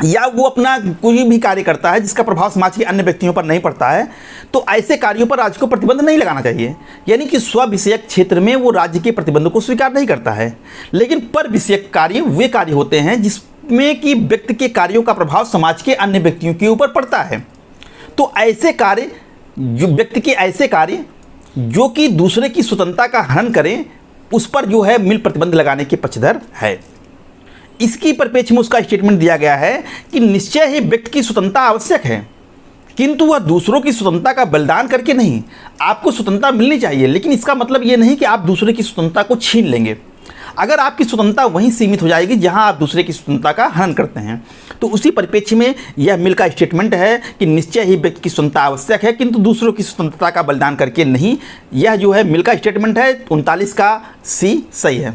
या वो अपना कोई भी कार्य करता है जिसका प्रभाव समाज के अन्य व्यक्तियों पर नहीं पड़ता है, तो ऐसे कार्यों पर राज्य को प्रतिबंध नहीं लगाना चाहिए। यानी कि स्व विषयक क्षेत्र में वो राज्य के प्रतिबंध को स्वीकार नहीं करता है। लेकिन पर विषयक कार्य वे कार्य होते हैं जिसमें कि व्यक्ति के कार्यों का प्रभाव समाज के अन्य व्यक्तियों के ऊपर पड़ता है। तो ऐसे कार्य, जो व्यक्ति के ऐसे कार्य जो कि दूसरे की स्वतंत्रता का हनन करें, उस पर जो है मिल प्रतिबंध लगाने के पक्षधर है। इसकी परिप्रेक्ष्य में उसका स्टेटमेंट दिया गया है कि निश्चय ही व्यक्ति की स्वतंत्रता आवश्यक है किंतु वह दूसरों की स्वतंत्रता का बलिदान करके नहीं। आपको स्वतंत्रता मिलनी चाहिए, लेकिन इसका मतलब ये नहीं कि आप दूसरे की स्वतंत्रता को छीन लेंगे। अगर आपकी स्वतंत्रता वहीं सीमित हो जाएगी जहां आप दूसरे की स्वतंत्रता का हनन करते हैं। तो उसी परिप्रेक्ष्य में यह मिल का स्टेटमेंट है कि निश्चय ही व्यक्ति की स्वतंत्रता आवश्यक है किंतु दूसरों की स्वतंत्रता का बलिदान करके नहीं। यह जो है मिल का स्टेटमेंट है। 39 का सी सही है।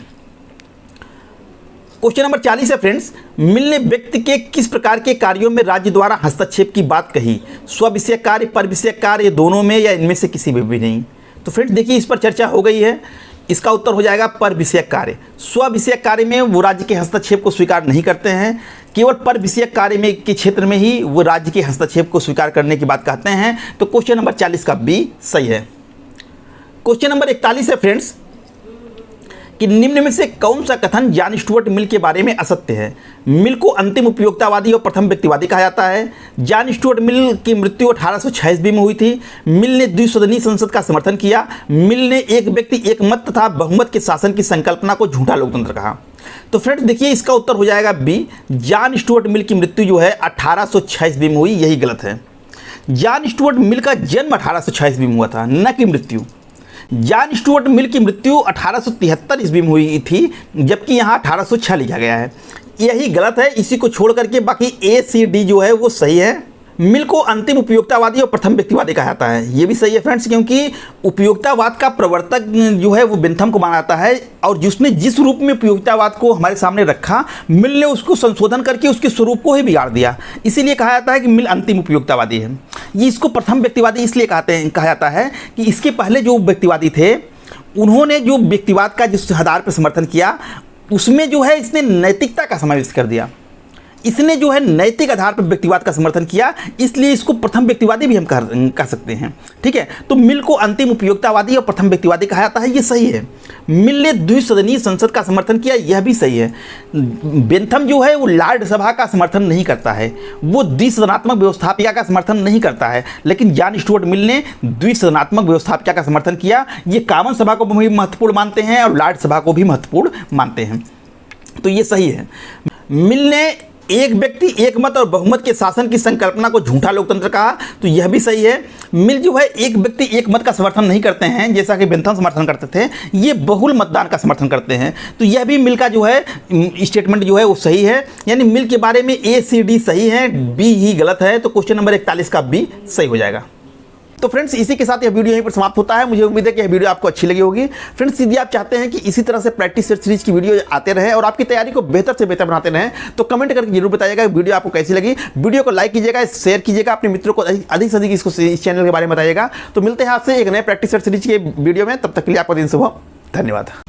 क्वेश्चन नंबर 40 है फ्रेंड्स, मिल ने व्यक्ति के किस प्रकार के कार्यों में राज्य द्वारा हस्तक्षेप की बात कही? स्व विषयक कार्य, पर विषयक कार्य, दोनों में, या इनमें से किसी में भी नहीं? तो फ्रेंड्स देखिए, इस पर चर्चा हो गई है। इसका उत्तर हो जाएगा पर विषयक कार्य। स्व विषयक कार्य में वो राज्य के हस्तक्षेप को स्वीकार नहीं करते हैं, केवल पर विषयक कार्य में के क्षेत्र में ही वो राज्य के हस्तक्षेप को स्वीकार करने की बात कहते हैं। तो क्वेश्चन नंबर 40 का बी सही है। क्वेश्चन नंबर 41 है फ्रेंड्स, कि निम्न में से कौन सा कथन जॉन स्टुअर्ट मिल के बारे में असत्य है? मिल को अंतिम उपयोगितावादी और प्रथम व्यक्तिवादी कहा जाता है। जॉन स्टुअर्ट मिल की मृत्यु 1826 में हुई थी। मिल ने द्विसदनीय संसद का समर्थन किया। मिल ने एक व्यक्ति एक मत तथा बहुमत के शासन की संकल्पना को झूठा लोकतंत्र कहा। तो फ्रेंड्स देखिए, इसका उत्तर हो जाएगा बी, जॉन स्टुअर्ट मिल की मृत्यु जो है 1826 में हुई, यही गलत है। जॉन स्टुअर्ट मिल का जन्म 1826 में हुआ था, न कि मृत्यु। जॉन स्टुअर्ट मिल की मृत्यु 1873 ईस्वी में हुई थी, जबकि यहाँ 1806 लिखा गया है, यही गलत है। इसी को छोड़ करके बाकी ए सी डी जो है वो सही है। मिल को अंतिम उपयोगितावादी और प्रथम व्यक्तिवादी कहा जाता है, ये भी सही है फ्रेंड्स, क्योंकि उपयोगितावाद का प्रवर्तक जो है वो बेंथम को माना जाता है, और जिसने जिस रूप में उपयोगितावाद को हमारे सामने रखा, मिल ने उसको संशोधन करके उसके स्वरूप को ही बिगाड़ दिया। इसीलिए कहा जाता है कि मिल अंतिम उपयोगितावादी है। ये इसको प्रथम व्यक्तिवादी इसलिए कहा जाता है कि इसके पहले जो व्यक्तिवादी थे, उन्होंने जो व्यक्तिवाद का जिस आधार पर समर्थन किया, उसमें जो है इसने नैतिकता का समावेश कर दिया। इसने जो है नैतिक आधार पर व्यक्तिवाद का समर्थन किया, इसलिए इसको प्रथम व्यक्तिवादी भी हम कह सकते हैं। ठीक है, तो मिल को अंतिम उपयोगितावादी और प्रथम व्यक्तिवादी कहा जाता है, ये सही है। मिल ने द्विसदनीय संसद का समर्थन किया, यह भी सही है। बेंथम जो है वो लॉर्ड सभा का समर्थन नहीं करता है, वो द्विसदनात्मक व्यवस्थापिका का समर्थन नहीं करता है, लेकिन जॉन स्टुअर्ट मिल ने द्विसदनात्मक व्यवस्थापिका का समर्थन किया। ये कॉमन सभा को भी महत्वपूर्ण मानते हैं और लॉर्ड सभा को भी महत्वपूर्ण मानते हैं, तो ये सही है। मिल ने एक व्यक्ति एक मत और बहुमत के शासन की संकल्पना को झूठा लोकतंत्र कहा, तो यह भी सही है। मिल जो है एक व्यक्ति एक मत का समर्थन नहीं करते हैं, जैसा कि बेंथम समर्थन करते थे, ये बहुल मतदान का समर्थन करते हैं। तो यह भी मिल का जो है स्टेटमेंट जो है वो सही है। यानी मिल के बारे में ए सी डी सही है, बी ही गलत है। तो क्वेश्चन नंबर 41 का बी सही हो जाएगा। तो फ्रेंड्स इसी के साथ यह वीडियो यहीं पर समाप्त होता है। मुझे उम्मीद है कि यह वीडियो आपको अच्छी लगी होगी। फ्रेंड्स यदि आप चाहते हैं कि इसी तरह से प्रैक्टिस सेट सीरीज की वीडियो आते रहे और आपकी तैयारी को बेहतर से बेहतर बनाते रहें, तो कमेंट करके जरूर बताइएगा वीडियो आपको कैसी लगी। वीडियो को लाइक कीजिएगा, शेयर कीजिएगा, अपने मित्रों को अधिक से अधिक इस चैनल के बारे में बताइएगा। तो मिलते हैं आपसे एक नए प्रैक्टिस सेट सीरीज के वीडियो में, तब तक के लिए आपका दिन शुभ हो। धन्यवाद।